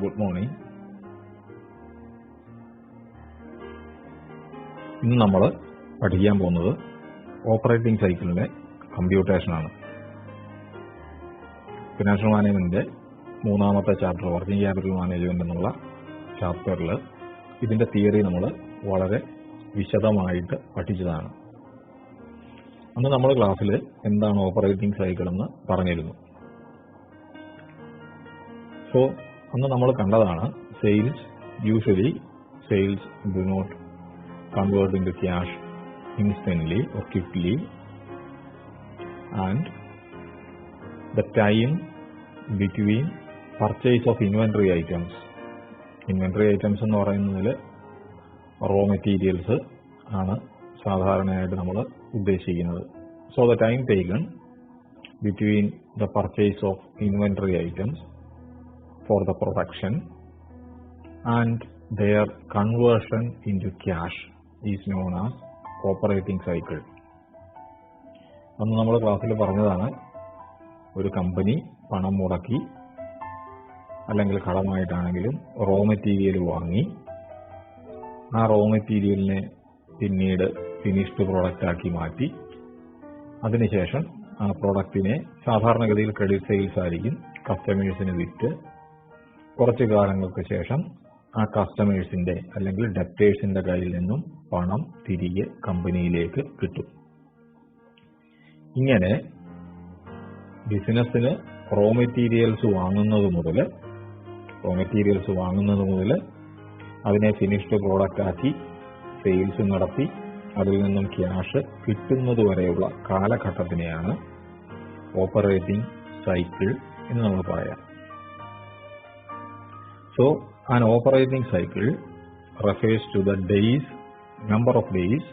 Good morning. ഇന്ന് നമ്മൾ പഠിക്കാൻ പോകുന്നത് ഓപ്പറേറ്റിംഗ് സൈക്കിളിന്റെ കമ്പ്യൂട്ടേഷനാണ്. ഫിനാൻഷ്യൽ മാനേജ്മെന്റിന്റെ മൂന്നാമത്തെ ചാപ്റ്റർ വർക്കിംഗ് ക്യാപിറ്റൽ മാനേജ്മെന്റ് എന്നുള്ള ചാപ്റ്ററിൽ ഇതിന്റെ തിയറി നമ്മൾ വളരെ വിശദമായിട്ട് പഠിച്ചതാണ്. അന്ന് നമ്മൾ ക്ലാസ്സിൽ എന്താണ് ഓപ്പറേറ്റിംഗ് സൈക്കിൾ എന്ന് പറഞ്ഞിരുന്നു. സോ അന്ന് നമ്മൾ കണ്ടതാണ് usually sales do not convert into cash instantly or quickly, and the time between purchase of inventory items എന്ന് പറയുന്നതിൽ റോ മെറ്റീരിയൽസ് ആണ് സാധാരണയായിട്ട് നമ്മൾ ഉദ്ദേശിക്കുന്നത്. So the time taken between the purchase of inventory items for the production and their conversion into cash is known as operating cycle. അന്ന് നമ്മൾ ക്ലാസ്സിൽ പറഞ്ഞതാണ്, ഒരു കമ്പനി പണം മുടക്കി അല്ലെങ്കിൽ കടമായിട്ടാണെങ്കിലും റോ മെറ്റീരിയൽ വാങ്ങി ആ റോ മെറ്റീരിയലിനെ പിന്നീട് ഫിനിഷ്ഡ് പ്രോഡക്റ്റ് ആക്കി മാറ്റി അതിനുശേഷം ആ പ്രോഡക്റ്റിനെ സാധാരണഗതിയിൽ ക്രെഡിറ്റ് സെയിൽസ് ആയിരിക്കും കസ്റ്റമേഴ്സിന് വിറ്റ് കുറച്ചു കാലങ്ങൾക്ക് ശേഷം ആ കസ്റ്റമേഴ്സിന്റെ അല്ലെങ്കിൽ ഡെപ്റ്റേഴ്സിന്റെ കയ്യിൽ നിന്നും പണം തിരികെ കമ്പനിയിലേക്ക് കിട്ടും. ഇങ്ങനെ ബിസിനസ്സിന് റോ മെറ്റീരിയൽസ് വാങ്ങുന്നത് മുതൽ അതിനെ ഫിനിഷ്ഡ് പ്രോഡക്റ്റ് ആക്കി സെയിൽസ് നടത്തി അതിൽ നിന്നും ക്യാഷ് കിട്ടുന്നത് വരെയുള്ള കാലഘട്ടത്തിനെയാണ് ഓപ്പറേറ്റിംഗ് സൈക്കിൾ എന്ന് നമ്മൾ പറയാം. So an operating cycle refers to the number of days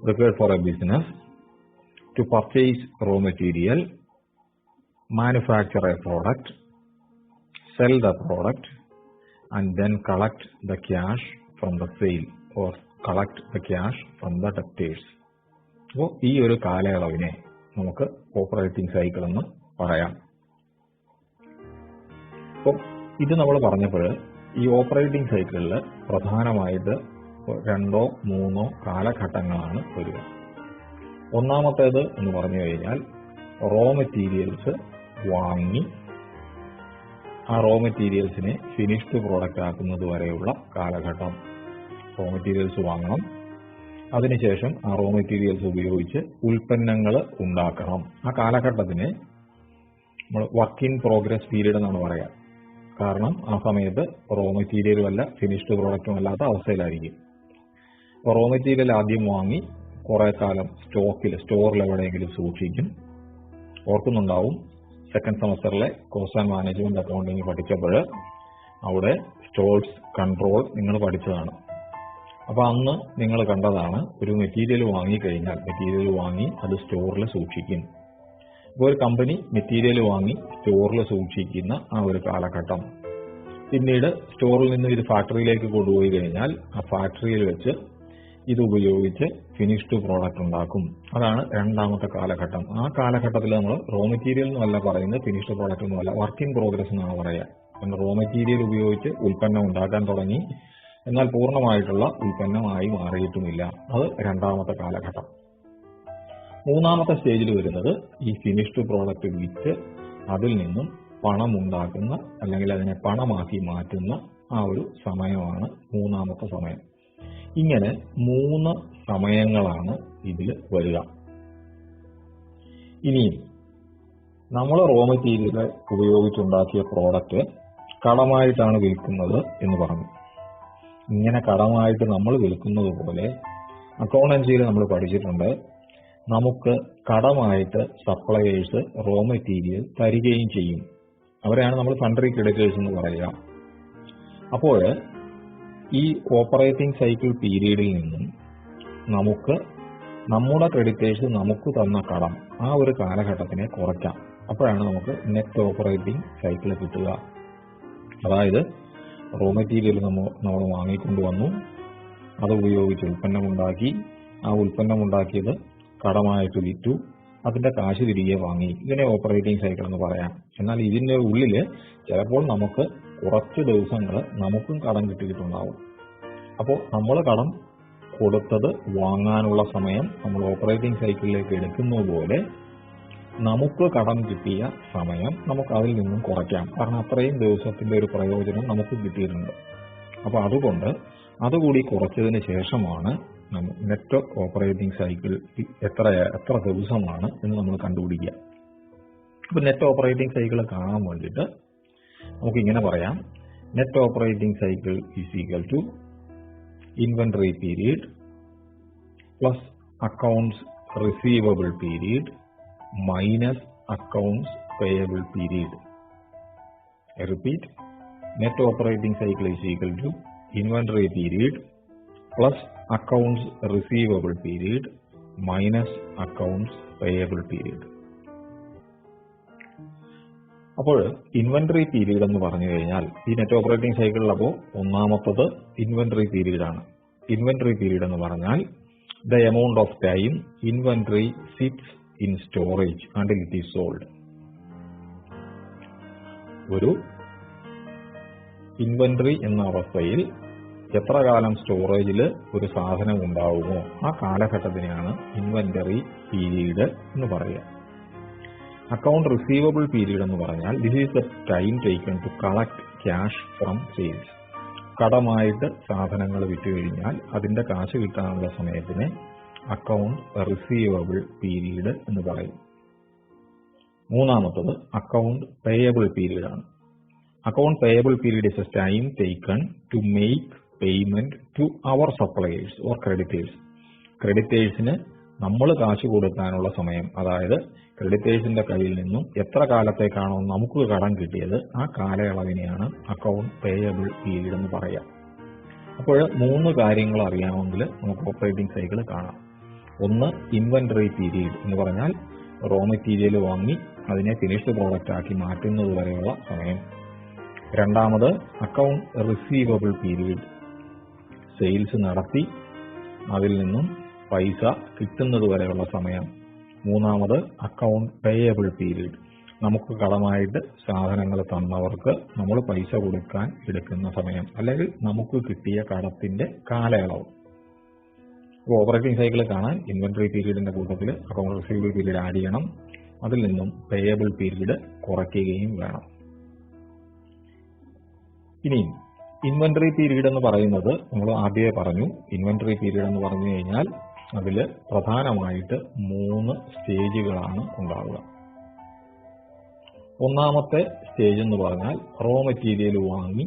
required for a business to purchase raw material, manufacture a product, sell the product, and then collect the cash from the sale or collect the cash from the debtors. അപ്പോൾ ഈ ഒരു കാലയളവിനെ നമുക്ക് operating cycle എന്ന് പറയാം. അപ്പോൾ ഇത് നമ്മൾ പറഞ്ഞപ്പോൾ ഈ ഓപ്പറേറ്റിംഗ് സൈക്കിളിൽ പ്രധാനമായിട്ട് 2 or 3 കാലഘട്ടങ്ങളാണ് വരിക. ഒന്നാമത്തേത് എന്ന് പറഞ്ഞു കഴിഞ്ഞാൽ റോ മെറ്റീരിയൽസ് വാങ്ങി ആ റോ മെറ്റീരിയൽസിനെ ഫിനിഷ്ഡ് പ്രോഡക്റ്റ് ആക്കുന്നത് വരെയുള്ള കാലഘട്ടം. റോ മെറ്റീരിയൽസ് വാങ്ങണം, അതിനുശേഷം ആ റോ മെറ്റീരിയൽസ് ഉപയോഗിച്ച് ഉൽപ്പന്നങ്ങൾ ഉണ്ടാക്കണം. ആ കാലഘട്ടത്തിനെ നമ്മൾ വർക്ക് ഇൻ പ്രോഗ്രസ് പീരീഡ് എന്നാണ് പറയാം. കാരണം ആ സമയത്ത് റോ മെറ്റീരിയലും അല്ല ഫിനിഷ്ഡ് പ്രോഡക്റ്റും അല്ലാത്ത അവസ്ഥയിലായിരിക്കും. റോ മെറ്റീരിയൽ ആദ്യം വാങ്ങി കുറെ കാലം സ്റ്റോറിൽ എവിടെയെങ്കിലും സൂക്ഷിക്കും. ഓർക്കുന്നുണ്ടാവും, സെക്കൻഡ് സെമസ്റ്ററിലെ കോസ്റ്റ് ആൻഡ് മാനേജ്മെന്റ് അക്കൗണ്ടിങ് പഠിച്ചപ്പോൾ അവിടെ സ്റ്റോർസ് കൺട്രോൾ നിങ്ങൾ പഠിച്ചതാണ്. അപ്പൊ അന്ന് നിങ്ങൾ കണ്ടതാണ്, ഒരു മെറ്റീരിയൽ വാങ്ങി അത് സ്റ്റോറിൽ സൂക്ഷിക്കും. ഇപ്പോൾ ഒരു കമ്പനി മെറ്റീരിയൽ വാങ്ങി സ്റ്റോറിൽ സൂക്ഷിക്കുന്ന ആ ഒരു കാലഘട്ടം, പിന്നീട് സ്റ്റോറിൽ നിന്ന് ഇത് ഫാക്ടറിയിലേക്ക് കൊണ്ടുപോയി കഴിഞ്ഞാൽ ആ ഫാക്ടറിയിൽ വെച്ച് ഇത് ഉപയോഗിച്ച് ഫിനിഷ്ഡ് പ്രോഡക്റ്റ് ഉണ്ടാക്കും. അതാണ് രണ്ടാമത്തെ കാലഘട്ടം. ആ കാലഘട്ടത്തിൽ നമ്മൾ റോ മെറ്റീരിയൽ എന്നല്ല പറയുന്നത്, ഫിനിഷ്ഡ് പ്രോഡക്റ്റ് ഒന്നുമല്ല, വർക്ക് ഇൻ പ്രോഗ്രസ് എന്നാണ് പറയുക. റോ മെറ്റീരിയൽ ഉപയോഗിച്ച് ഉൽപ്പന്നം ഉണ്ടാക്കാൻ തുടങ്ങി, എന്നാൽ പൂർണ്ണമായിട്ടുള്ള ഉൽപ്പന്നമായി മാറിയിട്ടുമില്ല. അത് രണ്ടാമത്തെ കാലഘട്ടം. മൂന്നാമത്തെ സ്റ്റേജിൽ വരുന്നത് ഈ ഫിനിഷ്ഡ് പ്രോഡക്റ്റ് വിറ്റ് അതിൽ നിന്നും പണം ഉണ്ടാക്കുന്ന അല്ലെങ്കിൽ അതിനെ പണമാക്കി മാറ്റുന്ന ആ ഒരു സമയമാണ് മൂന്നാമത്തെ സമയം. ഇങ്ങനെ 3 സമയങ്ങളാണ് ഇതിൽ വരിക. ഇനിയും നമ്മൾ റോ മെറ്റീരിയൽ ഉപയോഗിച്ചുണ്ടാക്കിയ പ്രോഡക്റ്റ് കടമായിട്ടാണ് വിൽക്കുന്നത് എന്ന് പറഞ്ഞു. ഇങ്ങനെ കടമായിട്ട് നമ്മൾ വിൽക്കുന്നത് പോലെ അക്കൗണ്ടൻസിയിൽ നമ്മൾ പഠിച്ചിട്ടുണ്ട്, നമുക്ക് കടമായിട്ട് സപ്ലയേഴ്സ് റോ മെറ്റീരിയൽ തരികയും ചെയ്യും. അവരെയാണ് നമ്മൾ സൺട്രി ക്രെഡിറ്റേഴ്സ് എന്ന് പറയുക. അപ്പോൾ ഈ ഓപ്പറേറ്റിംഗ് സൈക്കിൾ പീരീഡിൽ നിന്നും നമുക്ക് നമ്മുടെ ക്രെഡിറ്റേഴ്സ് നമുക്ക് തന്ന കടം ആ ഒരു കാലഘട്ടത്തിനെ കുറയ്ക്കാം. അപ്പോഴാണ് നമുക്ക് നെറ്റ് ഓപ്പറേറ്റിംഗ് സൈക്കിൾ കിട്ടുക. അതായത് റോ മെറ്റീരിയൽ നമ്മൾ വാങ്ങിക്കൊണ്ടുവന്നു, അത് ഉപയോഗിച്ച് ഉൽപ്പന്നമുണ്ടാക്കി, ആ ഉൽപ്പന്നമുണ്ടാക്കിയത് കടമായിട്ട് വിറ്റു, അതിന്റെ കാശ് തിരികെ വാങ്ങി. ഇതിനെ ഓപ്പറേറ്റിംഗ് സൈക്കിൾ എന്ന് പറയാം. എന്നാൽ ഇതിന്റെ ഉള്ളിൽ ചിലപ്പോൾ നമുക്ക് കുറച്ച് ദിവസങ്ങൾ നമുക്കും കടം കിട്ടിയിട്ടുണ്ടാവും. അപ്പോൾ നമ്മൾ കടം കൊടുത്തത് വാങ്ങാനുള്ള സമയം നമ്മൾ ഓപ്പറേറ്റിംഗ് സൈക്കിളിലേക്ക് എടുക്കുന്ന പോലെ നമുക്ക് കടം കിട്ടിയ സമയം നമുക്ക് അതിൽ നിന്നും കുറയ്ക്കാം. കാരണം അത്രയും ദിവസത്തിന്റെ ഒരു പ്രയോജനം നമുക്ക് കിട്ടിയിട്ടുണ്ട്. അപ്പോൾ അതുകൊണ്ട് അതുകൂടി കുറച്ചതിന് ശേഷമാണ് നെറ്റ് ഓപ്പറേറ്റിംഗ് സൈക്കിൾ എത്ര ദിവസമാണ് എന്ന് നമ്മൾ കണ്ടുപിടിക്കുക. അപ്പോൾ നെറ്റ് ഓപ്പറേറ്റിംഗ് സൈക്കിൾ കാണാൻ വേണ്ടിയിട്ട് നമുക്ക് ഇങ്ങനെ പറയാം: net operating cycle is equal to inventory period plus accounts receivable period minus accounts payable period. I repeat, net operating cycle is equal to inventory period plus accounts receivable period minus accounts payable period. അപ്പോൾ inventory period എന്ന് പറഞ്ഞു കഴിഞ്ഞാൽ ഈ net operating സൈക്കിളിൽ അപ്പോൾ ഒന്നാമത്തത് inventory period ആണ്. Inventory period എന്ന് പറഞ്ഞാൽ the amount of time inventory sits in storage until it is sold. ഒരു ഇൻവെന്ററി എന്ന അവസ്ഥയിൽ എത്ര കാലം സ്റ്റോറേജിൽ ഒരു സാധനം ഉണ്ടാവുമോ ആ കാലഘട്ടത്തിനെയാണ് ഇൻവെന്ററി പീരീഡ് എന്ന് പറയുക. അക്കൗണ്ട് റിസീവബിൾ പീരീഡ് എന്ന് പറഞ്ഞാൽ this is the time taken to collect cash from sales. കടമായിട്ട് സാധനങ്ങൾ വിറ്റു കഴിഞ്ഞാൽ അതിന്റെ കാശ് കിട്ടാനുള്ള സമയത്തിന് അക്കൗണ്ട് റിസീവബിൾ പീരീഡ് എന്ന് പറയും. മൂന്നാമത്തത് അക്കൗണ്ട് പേയബിൾ പീരീഡ് ആണ്. Account payable period is a time taken to make payment to our suppliers or creditors. ക്രെഡിറ്റേഴ്സിന് നമ്മൾ കാശ് കൊടുക്കാനുള്ള സമയം, അതായത് ക്രെഡിറ്റേഴ്സിന്റെ കയ്യിൽ നിന്നും എത്ര കാലത്തേക്കാണോ നമുക്ക് കടം കിട്ടിയത് ആ കാലയളവിനെയാണ് അക്കൗണ്ട് പേയബിൾ പീരീഡ് എന്ന് പറയുക. അപ്പോൾ 3 കാര്യങ്ങൾ അറിയാമെങ്കിൽ നമുക്ക് ഓപ്പറേറ്റിംഗ് സൈക്കിൾ കാണാം. ഒന്ന് ഇൻവെന്ററി പീരീഡ് എന്ന് പറഞ്ഞാൽ റോ മെറ്റീരിയൽ വാങ്ങി അതിനെ ഫിനിഷ്ഡ് പ്രോഡക്റ്റ് ആക്കി മാറ്റുന്നത് വരെയുള്ള സമയം. രണ്ടാമത് അക്കൗണ്ട് റിസീവബിൾ പീരീഡ്, സെയിൽസ് നടത്തി അതിൽ നിന്നും പൈസ കിട്ടുന്നത് വരെയുള്ള സമയം. മൂന്നാമത് അക്കൗണ്ട് പേയബിൾ പീരീഡ്, നമുക്ക് കടമായിട്ട് സാധനങ്ങൾ തന്നവർക്ക് നമ്മൾ പൈസ കൊടുക്കാൻ എടുക്കുന്ന സമയം, അല്ലെങ്കിൽ നമുക്ക് കിട്ടിയ കടത്തിന്റെ കാലയളവ്. അപ്പോൾ ഓപ്പറേറ്റിംഗ് സൈക്കിൾ കാണാൻ ഇൻവെന്ററി പീരീഡിന്റെ കൂട്ടത്തിൽ അക്കൗണ്ട് റിസീവബിൾ പീരീഡ് ആഡ് ചെയ്യണം, അതിൽ നിന്നും പേയബിൾ പീരീഡ് കുറയ്ക്കുകയും വേണം. ഇനിയും ഇൻവെന്ററി പീരീഡ് എന്ന് പറയുന്നത് നമ്മൾ ആദ്യമേ പറഞ്ഞു. ഇൻവെന്ററി പീരീഡ് എന്ന് പറഞ്ഞു കഴിഞ്ഞാൽ അതിൽ പ്രധാനമായിട്ട് 3 സ്റ്റേജുകളാണ് ഉണ്ടാവുക. ഒന്നാമത്തെ സ്റ്റേജ് എന്ന് പറഞ്ഞാൽ റോ മെറ്റീരിയൽ വാങ്ങി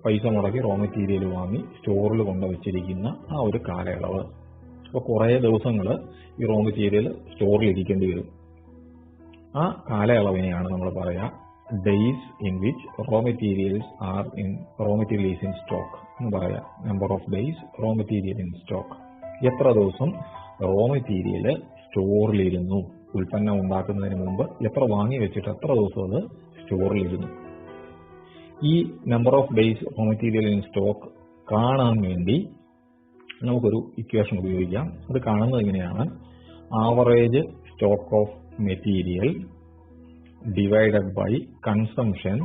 പൈസ മുടക്കി റോ മെറ്റീരിയൽ വാങ്ങി സ്റ്റോറിൽ കൊണ്ടുവച്ചിരിക്കുന്ന ആ ഒരു കാലയളവ്. അപ്പോൾ കുറേ ദിവസങ്ങൾ ഈ റോ മെറ്റീരിയൽ സ്റ്റോറിൽ ഇരിക്കേണ്ടി വരും. ആ കാലയളവിനെയാണ് നമ്മൾ പറയുക days in which raw material is in stock എന്ന് പറയാം. Number of days raw material in stock. എത്ര ദിവസം റോ മെറ്റീരിയൽ സ്റ്റോറിലിരുന്നു, ഉൽപ്പന്നം ഉണ്ടാക്കുന്നതിന് മുമ്പ് എത്ര വാങ്ങി വെച്ചിട്ട് എത്ര ദിവസം അത് സ്റ്റോറിലിരുന്നു. ഈ number of days raw material in stock കാണാൻ വേണ്ടി നമുക്കൊരു ഇക്വേഷൻ ഉപയോഗിക്കാം. അത് കാണുന്നത് എങ്ങനെയാണ്: average stock of material divided by consumption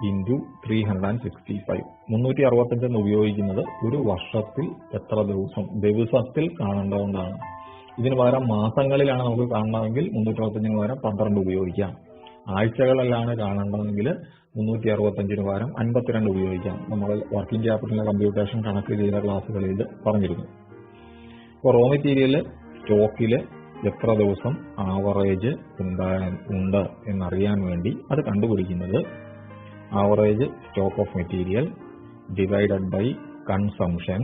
into 365. 365 എന്ന് ഉപയോഗിക്കുന്നത് ഒരു വർഷത്തിൽ എത്ര ദിവസത്തിൽ കാണേണ്ടതുകൊണ്ടാണ്. ഇതിന് പകരം മാസങ്ങളിലാണ് നമുക്ക് കാണണമെങ്കിൽ 365 പകരം 12 ഉപയോഗിക്കാം. ആഴ്ചകളിലാണ് കാണേണ്ടതെങ്കിൽ 365 പകരം 52 ഉപയോഗിക്കാം. നമ്മൾ വർക്കിംഗ് ക്യാപിറ്റലിന്റെ കമ്പ്യൂട്ടേഷൻ കണക്ക് ചെയ്ത ക്ലാസ്സുകളിൽ പറഞ്ഞിരുന്നു. ഇപ്പോൾ റോ മെറ്റീരിയൽ സ്റ്റോക്കിൽ എത്ര ദിവസം ആവറേജ് ഉണ്ട് എന്നറിയാൻ വേണ്ടി അത് കണ്ടുപിടിക്കുന്നത് average stock of material divided by consumption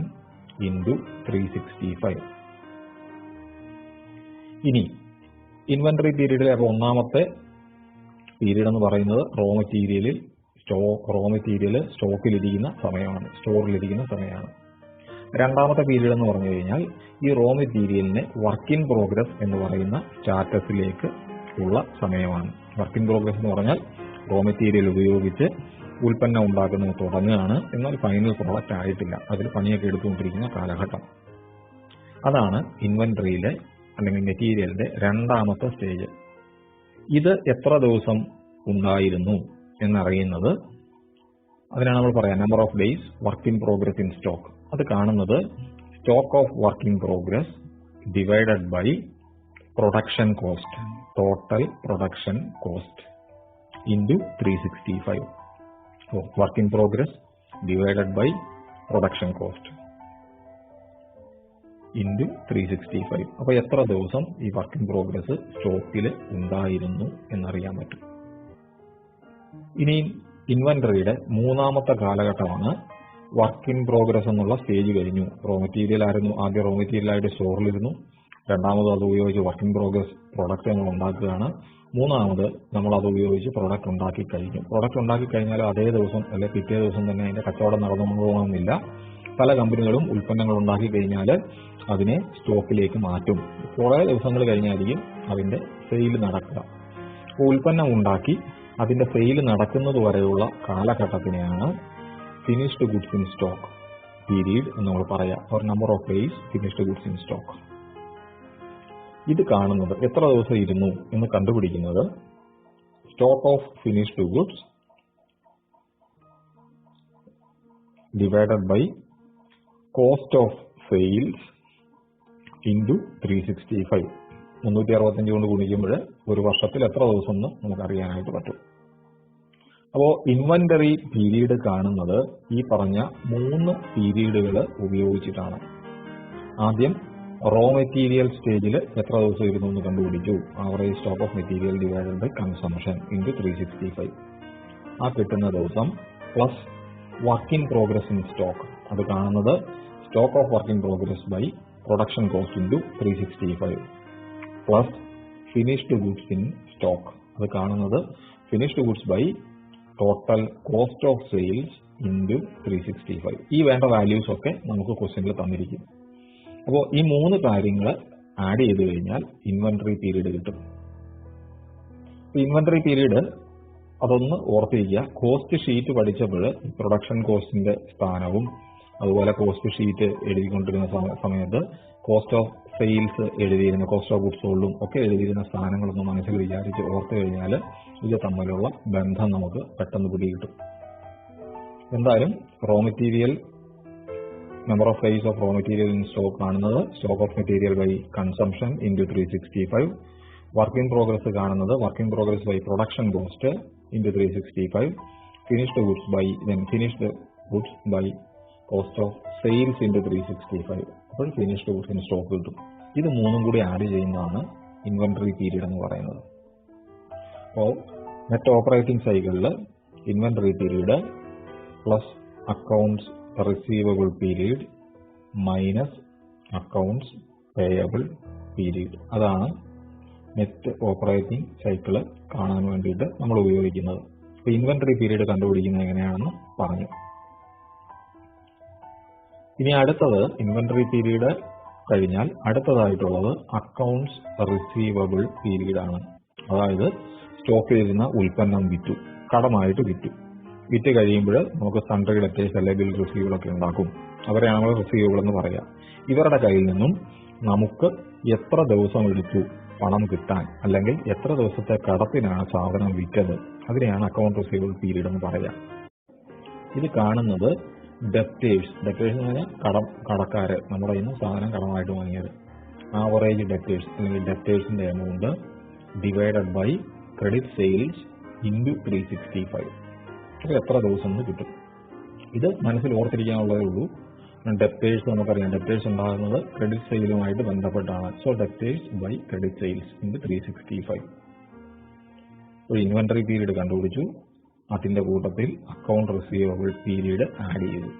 into 365. ഇനി ഇൻവെന്ററി പീരീഡിലെ അപ്പോൾ ഒന്നാമത്തെ പീരീഡ് എന്ന് പറയുന്നത് റോ മെറ്റീരിയൽ സ്റ്റോക്കിലിരിക്കുന്ന സമയമാണ്, സ്റ്റോറിലിരിക്കുന്ന സമയമാണ്. രണ്ടാമത്തെ പീരീഡ് എന്ന് പറഞ്ഞു കഴിഞ്ഞാൽ ഈ റോ മെറ്റീരിയലിനെ വർക്ക് ഇൻ പ്രോഗ്രസ് എന്ന് പറയുന്ന സ്റ്റാറ്റസിലേക്ക് ഉള്ള സമയമാണ്. വർക്ക് ഇൻ പ്രോഗ്രസ് എന്ന് പറഞ്ഞാൽ റോ മെറ്റീരിയൽ ഉപയോഗിച്ച് ഉൽപ്പന്നം ഉണ്ടാക്കുന്നത് തുടങ്ങുകയാണ്, എന്നാൽ ഫൈനൽ പ്രോഡക്റ്റ് ആയിട്ടില്ല, അതിൽ പണിയൊക്കെ എടുത്തുകൊണ്ടിരിക്കുന്ന കാലഘട്ടം. അതാണ് ഇൻവെന്ററിയിലെ അല്ലെങ്കിൽ മെറ്റീരിയലിന്റെ രണ്ടാമത്തെ സ്റ്റേജ്. ഇത് എത്ര ദിവസം ഉണ്ടായിരുന്നു എന്നറിയുന്നത് അതിനാണ് നമ്മൾ പറയാം number of days work in progress in stock. അത് കാണുന്നത് stock of work in progress divided by production cost, total production cost into 365. So work in progress divided by production cost into 365. അപ്പോൾ എത്ര ദിവസം ഈ വർക്ക് ഇൻ പ്രോഗ്രസ് സ്റ്റോക്കിൽ ഉണ്ടായിരുന്നു എന്നറിയാൻ പറ്റും. ഇനി ഇൻവെന്ററിയുടെ മൂന്നാമത്തെ കാലഘട്ടമാണ് വർക്ക് ഇൻ പ്രോഗ്രസ് എന്നുള്ള സ്റ്റേജ് കഴിഞ്ഞു. റോ മെറ്റീരിയൽ ആയിരുന്നു, ആദ്യം റോ മെറ്റീരിയൽ ആയിട്ട് സ്റ്റോറിലിരുന്നു. രണ്ടാമത് അത് ഉപയോഗിച്ച് വർക്ക് ഇൻ പ്രോഗ്രസ് പ്രോഡക്റ്റ് നമ്മൾ ഉണ്ടാക്കുകയാണ്. മൂന്നാമത് നമ്മൾ അത് ഉപയോഗിച്ച് പ്രൊഡക്റ്റ് ഉണ്ടാക്കി കഴിഞ്ഞു. പ്രൊഡക്റ്റ് ഉണ്ടാക്കി കഴിഞ്ഞാൽ അതേ ദിവസം അല്ലെങ്കിൽ പിറ്റേ ദിവസം തന്നെ അതിന്റെ കച്ചവടം നടന്നു പോകണമെന്നില്ല. പല കമ്പനികളും ഉൽപ്പന്നങ്ങൾ ഉണ്ടാക്കി കഴിഞ്ഞാൽ അതിനെ സ്റ്റോക്കിലേക്ക് മാറ്റും. കുറേ ദിവസങ്ങൾ കഴിഞ്ഞായിരിക്കും അതിന്റെ സെയിൽ നടക്കുക. അപ്പോൾ ഉൽപ്പന്നം ഉണ്ടാക്കി അതിന്റെ സെയിൽ നടക്കുന്നത് വരെയുള്ള കാലഘട്ടത്തിനെയാണ് finished goods in stock period എന്ന് നമ്മൾ പറയാം. ഒരു number of days finished goods in stock. ഇത് കാണുന്നത് എത്ര ദിവസം ഇരുന്നു എന്ന് കണ്ടുപിടിക്കുന്നത് stock of finished goods divided by cost of sales into 365. 365 കൊണ്ട് ഗുണിക്കുമ്പോൾ ഒരു വർഷത്തിൽ എത്ര ദിവസം എന്ന് നമുക്കറിയാനായിട്ട് പറ്റും. അപ്പോൾ ഇൻവെന്ററി പീരീഡ് കാണുന്നത് ഈ പറഞ്ഞ 3 പീരീഡുകൾ ഉപയോഗിച്ചിട്ടാണ്. ആദ്യം റോ മെറ്റീരിയൽ സ്റ്റേജിൽ എത്ര ദിവസം ഇരുന്നു എന്ന് കണ്ടുപിടിച്ചു. Average stock of material divided by consumption into 365. ആ കിട്ടുന്ന ദിവസം plus work in progress in stock, അത് കാണുന്നത് stock of work in progress by production cost into 365 plus finished goods in stock, അത് കാണുന്നത് finished goods by total cost of sales into 365. ഈ വേണ്ട values ഒക്കെ നമുക്ക് ക്വസ്റ്റ്യനിൽ തന്നിരിക്കും. അപ്പോൾ ഈ 3 കാര്യങ്ങൾ ആഡ് ചെയ്ത് കഴിഞ്ഞാൽ ഇൻവെന്ററി പീരീഡ് കിട്ടും. ഇൻവെന്ററി പീരീഡ് അതൊന്ന് ഓർത്തിരിക്കുക. കോസ്റ്റ് ഷീറ്റ് പഠിച്ചപ്പോൾ പ്രൊഡക്ഷൻ കോസ്റ്റിന്റെ സ്ഥാനവും അതുപോലെ കോസ്റ്റ് ഷീറ്റ് എഴുതിക്കൊണ്ടിരുന്ന സമയത്ത് കോസ്റ്റ് ഓഫ് സെയിൽസ് എഴുതിയിരുന്ന കോസ്റ്റ് ഓഫ് ഗുഡ്സ് സോൾഡും ഒക്കെ എഴുതിയിരുന്ന സ്ഥാനങ്ങളൊന്നും മനസ്സിൽ വിചാരിച്ച് ഓർത്തു കഴിഞ്ഞാൽ ഇത് തമ്മിലുള്ള ബന്ധം നമുക്ക് പെട്ടെന്ന് പിടികിട്ടും. എന്തായാലും raw material number of days of raw material in stock കാണുന്നത് stock of material by consumption into 365. work in progress കാണുന്നത് work in progress by production cost into 365. finished goods by cost of sales into 365. അപ്പോൾ finished goods in stock കിട്ടും. ഇത് 3 കൂടി add ചെയ്യുന്നതാണ് inventory period എന്ന് പറയുന്നത്. അപ്പോൾ നെറ്റ് ഓപ്പറേറ്റിംഗ് സൈക്കിളിൽ inventory period plus accounts receivable period minus accounts payable period, അതാണ് നെറ്റ് ഓപ്പറേറ്റിംഗ് സൈക്കിള് കാണാൻ വേണ്ടിയിട്ട് നമ്മൾ ഉപയോഗിക്കുന്നത്. അപ്പോൾ ഇൻവെന്ററി പീരീഡ് കണ്ടുപിടിക്കുന്നത് എങ്ങനെയാണെന്ന് പറഞ്ഞു. ഇനി അടുത്തത് ഇൻവെന്ററി പീരീഡ് കഴിഞ്ഞാൽ അടുത്തതായിട്ടുള്ളത് അക്കൗണ്ട്സ് റിസീവബിൾ പീരീഡ് ആണ്. അതായത് സ്റ്റോക്കിലിരുന്ന ഉൽപ്പന്നം വിറ്റു, കടമായിട്ട് വിറ്റ് കഴിയുമ്പോൾ നമുക്ക് സൺട്രി ഡെറ്റേഴ്സ് അല്ലെങ്കിൽ ബിൽ റിസീവുകളൊക്കെ ഉണ്ടാക്കും. അവരെയാണ് നമ്മൾ റിസീവുകൾ എന്ന് പറയാം. ഇവരുടെ കയ്യിൽ നിന്നും നമുക്ക് എത്ര ദിവസം എടുത്തു പണം കിട്ടാൻ, അല്ലെങ്കിൽ എത്ര ദിവസത്തെ കടത്തിനാണ് സാധനം വിറ്റത്, അതിനെയാണ് അക്കൗണ്ട് റിസീവബിൾ പീരീഡ് എന്ന് പറയാം. ഇത് കാണുന്നത് ഡെപ്റ്റേഴ്സ് എന്ന് പറഞ്ഞാൽ കടക്കാര് നമ്മുടെ കയ്യിൽ നിന്ന് സാധനം കടമായിട്ട് വാങ്ങിയത്. ആവറേജ് ഡെപ്റ്റേഴ്സ് അല്ലെങ്കിൽ ഡെപ്റ്റേഴ്സിന്റെ amount divided by credit sales into 365. എത്ര ദിവസം കിട്ടും. ഇത് മനസ്സിൽ ഓർത്തിരിക്കാനുള്ളതേ ഉള്ളൂ. ഡെപ്റ്റേഴ്സ് നമുക്കറിയാം, ഡെപ്റ്റേഴ്സ് ഉണ്ടാകുന്നത് ക്രെഡിറ്റ് സെയിലുമായിട്ട് ബന്ധപ്പെട്ടാണ്. So debtors by credit sales into 365. ഒരു ഇൻവെന്ററി പീരീഡ് കണ്ടുപിടിച്ചു, അതിന്റെ കൂട്ടത്തിൽ അക്കൗണ്ട് റിസീവബിൾ പീരീഡ് ആഡ് ചെയ്തു.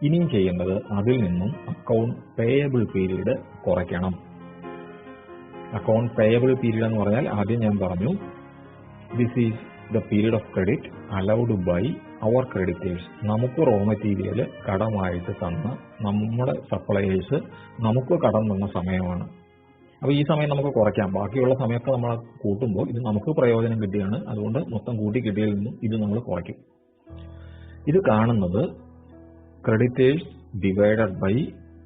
ഇനിയും ചെയ്യേണ്ടത് അതിൽ നിന്നും അക്കൗണ്ട് പേയബിൾ പീരീഡ് കുറയ്ക്കണം. അക്കൗണ്ട് പേയബിൾ പീരീഡ് എന്ന് പറഞ്ഞാൽ ആദ്യം ഞാൻ പറഞ്ഞു this is the period of credit allowed by our creditors. നമുക്ക് റോ മെറ്റീരിയൽ കടമായിട്ട് തന്ന നമ്മുടെ സപ്ലയേഴ്സ് നമുക്ക് കടം തന്ന സമയമാണ്. അപ്പോൾ ഈ സമയം നമുക്ക് കുറയ്ക്കാം. ബാക്കിയുള്ള സമയത്ത് നമ്മൾ കൂട്ടുമ്പോൾ ഇത് നമുക്ക് പ്രയോജനം കിട്ടിയാണ്. അതുകൊണ്ട് മൊത്തം കൂട്ടി കിട്ടിയതിൽ നിന്നും ഇത് നമ്മൾ കുറയ്ക്കും. ഇത് കാണുന്നത് creditors divided by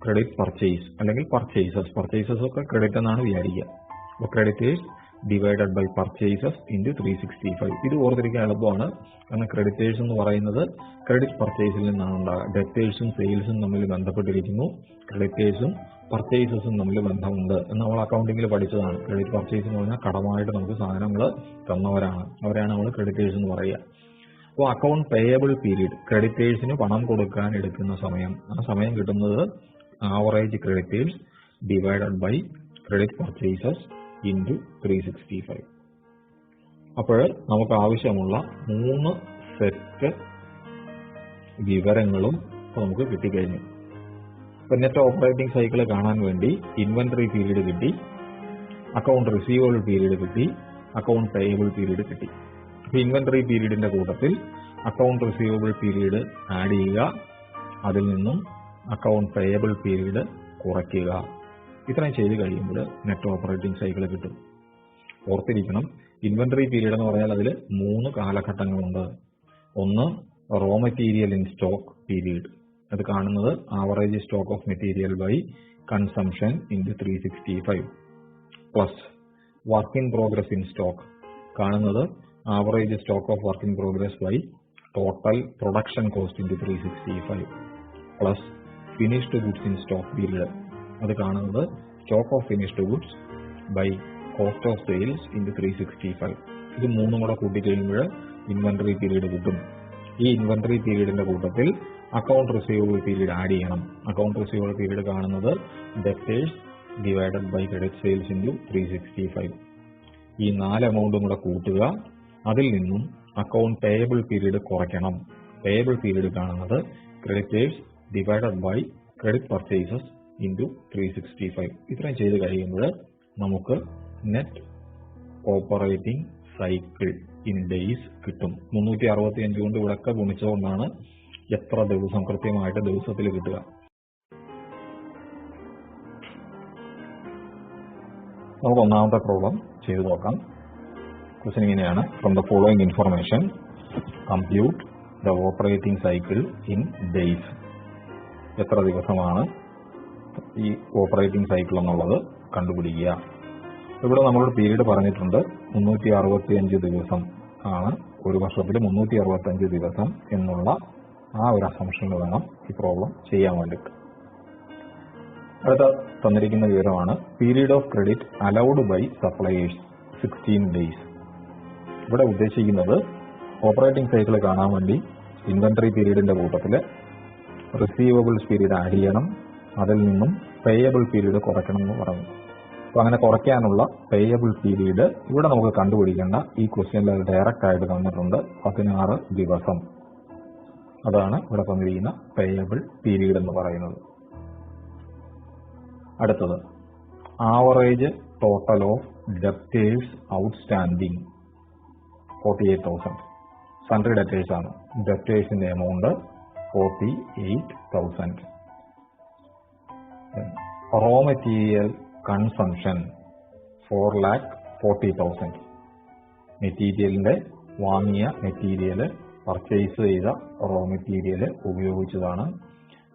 credit purchase അല്ലെങ്കിൽ പർച്ചേസസ് ഒക്കെ ക്രെഡിറ്റ് എന്നാണ് വിചാരിക്കുക. അപ്പോൾ creditors divided by purchases into 365. ഇത് ഓർത്തിരിക്കാൻ എളുപ്പമാണ്. കാരണം ക്രെഡിറ്റേഴ്സ് എന്ന് പറയുന്നത് ക്രെഡിറ്റ് പർച്ചേസിൽ നിന്നാണ് ഉണ്ടാകുക. ഡെറ്റേഴ്സും സെയിൽസും തമ്മിൽ ബന്ധപ്പെട്ടിരിക്കുന്നു. ക്രെഡിറ്റേഴ്സും പർച്ചേസസും തമ്മിൽ ബന്ധമുണ്ട് എന്ന് നമ്മൾ അക്കൗണ്ടിങ്ങിൽ പഠിച്ചതാണ്. ക്രെഡിറ്റ് പർച്ചേസ് എന്ന് പറഞ്ഞാൽ കടമായിട്ട് നമുക്ക് സാധനങ്ങൾ തന്നവരാണ്, അവരെയാണ് നമ്മൾ ക്രെഡിറ്റേഴ്സ് എന്ന് പറയുക. അപ്പോൾ അക്കൗണ്ട് പേയബിൾ പീരീഡ്, ക്രെഡിറ്റേഴ്സിന് പണം കൊടുക്കാൻ എടുക്കുന്ന സമയം, ആ സമയം കിട്ടുന്നത് average creditors divided by credit purchases into 365. അപ്പോൾ നമുക്ക് ആവശ്യമുള്ള 3 സെറ്റ് വിവരങ്ങളും നമുക്ക് കിട്ടിക്കഴിഞ്ഞു. ഇപ്പം നെറ്റ് ഓപ്പറേറ്റിംഗ് സൈക്കിൾ കാണാൻ വേണ്ടി ഇൻവെന്ററി പീരീഡ് കിട്ടി, അക്കൗണ്ട് റിസീവബിൾ പീരീഡ് കിട്ടി, അക്കൗണ്ട് പേയബിൾ പീരീഡ് കിട്ടി. അപ്പോൾ ഇൻവെന്ററി പീരീഡിന്റെ കൂട്ടത്തിൽ അക്കൗണ്ട് റിസീവബിൾ പീരീഡ് ആഡ് ചെയ്യുക, അതിൽ നിന്നും അക്കൗണ്ട് പേയബിൾ പീരീഡ് കുറയ്ക്കുക. ഇത്രയും ചെയ്ത് കഴിയുമ്പോൾ നെറ്റ് ഓപ്പറേറ്റിംഗ് സൈക്കിൾ കിട്ടും. ഓർത്തിരിക്കണം, ഇൻവെന്ററി പീരീഡ് എന്ന് പറഞ്ഞാൽ അതിൽ 3 കാലഘട്ടങ്ങളുണ്ട്. ഒന്ന് raw material in stock period, അത് കാണുന്നത് average stock of material by consumption into 365, plus work in progress in stock, കാണുന്നത് average stock of work in progress by total production cost into 365, plus finished goods in stock period, അത് കാണുന്നത് stock of finished goods by cost of sales into 365. ഇത് 3 കൂടെ കൂട്ടിക്കഴിയുമ്പോൾ inventory period കിട്ടും. ഈ inventory പീരീഡിന്റെ കൂട്ടത്തിൽ account receivable period add ചെയ്യണം. Account receivable period കാണുന്നത് debtors divided by credit sales into 365. ഈ 4 എമൗണ്ടും കൂടെ കൂട്ടുക, അതിൽ നിന്നും അക്കൗണ്ട് പേയബിൾ പീരീഡ് കുറയ്ക്കണം. പേയബിൾ പീരീഡ് കാണുന്നത് creditors divided by credit purchases into 365. ഇത്രയും ചെയ്ത് കഴിയുമ്പോൾ നമുക്ക് net operating cycle in days കിട്ടും. 365 കൊണ്ട് ഇവിടെയൊക്കെ ഗുണിച്ചുകൊണ്ടാണ് എത്ര ദിവസം കൃത്യമായിട്ട് ദിവസത്തിൽ കിട്ടുക. നമുക്ക് ഒന്നാമത്തെ പ്രോബ്ലം ചെയ്തു നോക്കാം. ക്വസ്റ്റ്യൻ ഇങ്ങനെയാണ്: from the following information compute the operating cycle in days. എത്ര ദിവസമാണ് ഈ ഓപ്പറേറ്റിംഗ് സൈക്കിൾ എന്നുള്ളത് കണ്ടുപിടിക്കുക. ഇവിടെ നമ്മളൊരു പീരീഡ് പറഞ്ഞിട്ടുണ്ട്, 365 ദിവസം ആണ് ഒരു വർഷത്തിൽ 365 ദിവസം എന്നുള്ള ആ ഒരു അസംഷനിൽ വേണം ഈ പ്രോബ്ലം ചെയ്യാൻ വേണ്ടിയിട്ട്. അടുത്ത തന്നിരിക്കുന്ന വിവരമാണ് period of credit allowed by suppliers 16 days. ഇവിടെ ഉദ്ദേശിക്കുന്നത് ഓപ്പറേറ്റിംഗ് സൈക്കിൾ കാണാൻ വേണ്ടി ഇൻവെന്ററി പീരീഡിന്റെ കൂട്ടത്തിൽ റിസീവബിൾസ് പീരീഡ് ആഡ് ചെയ്യണം, അതിൽ നിന്നും പേയബിൾ പീരീഡ് കുറയ്ക്കണം എന്ന് പറഞ്ഞു. അപ്പോൾ അങ്ങനെ കുറയ്ക്കാനുള്ള പേയബിൾ പീരീഡ് ഇവിടെ നമുക്ക് കണ്ടുപിടിക്കേണ്ട. ഈ ക്വസ്റ്റ്യനിൽ ഡയറക്റ്റ് ആയിട്ട് തന്നിട്ടുണ്ട് 16 ദിവസം. അതാണ് ഇവിടെ തന്നിരിക്കുന്ന പേയബിൾ പീരീഡ് എന്ന് പറയുന്നത്. അടുത്തത് average total of debtors outstanding 48,000. Sundry debtors ആണ്. ഡെപ്റ്റേഴ്സിന്റെ എമൗണ്ട് 48,000. Raw material consumption 4,40,000. മെറ്റീരിയലിന്റെ വാങ്ങിയ മെറ്റീരിയൽ പർച്ചേസ് ചെയ്ത റോ മെറ്റീരിയൽ ഉപയോഗിച്ചതാണ്.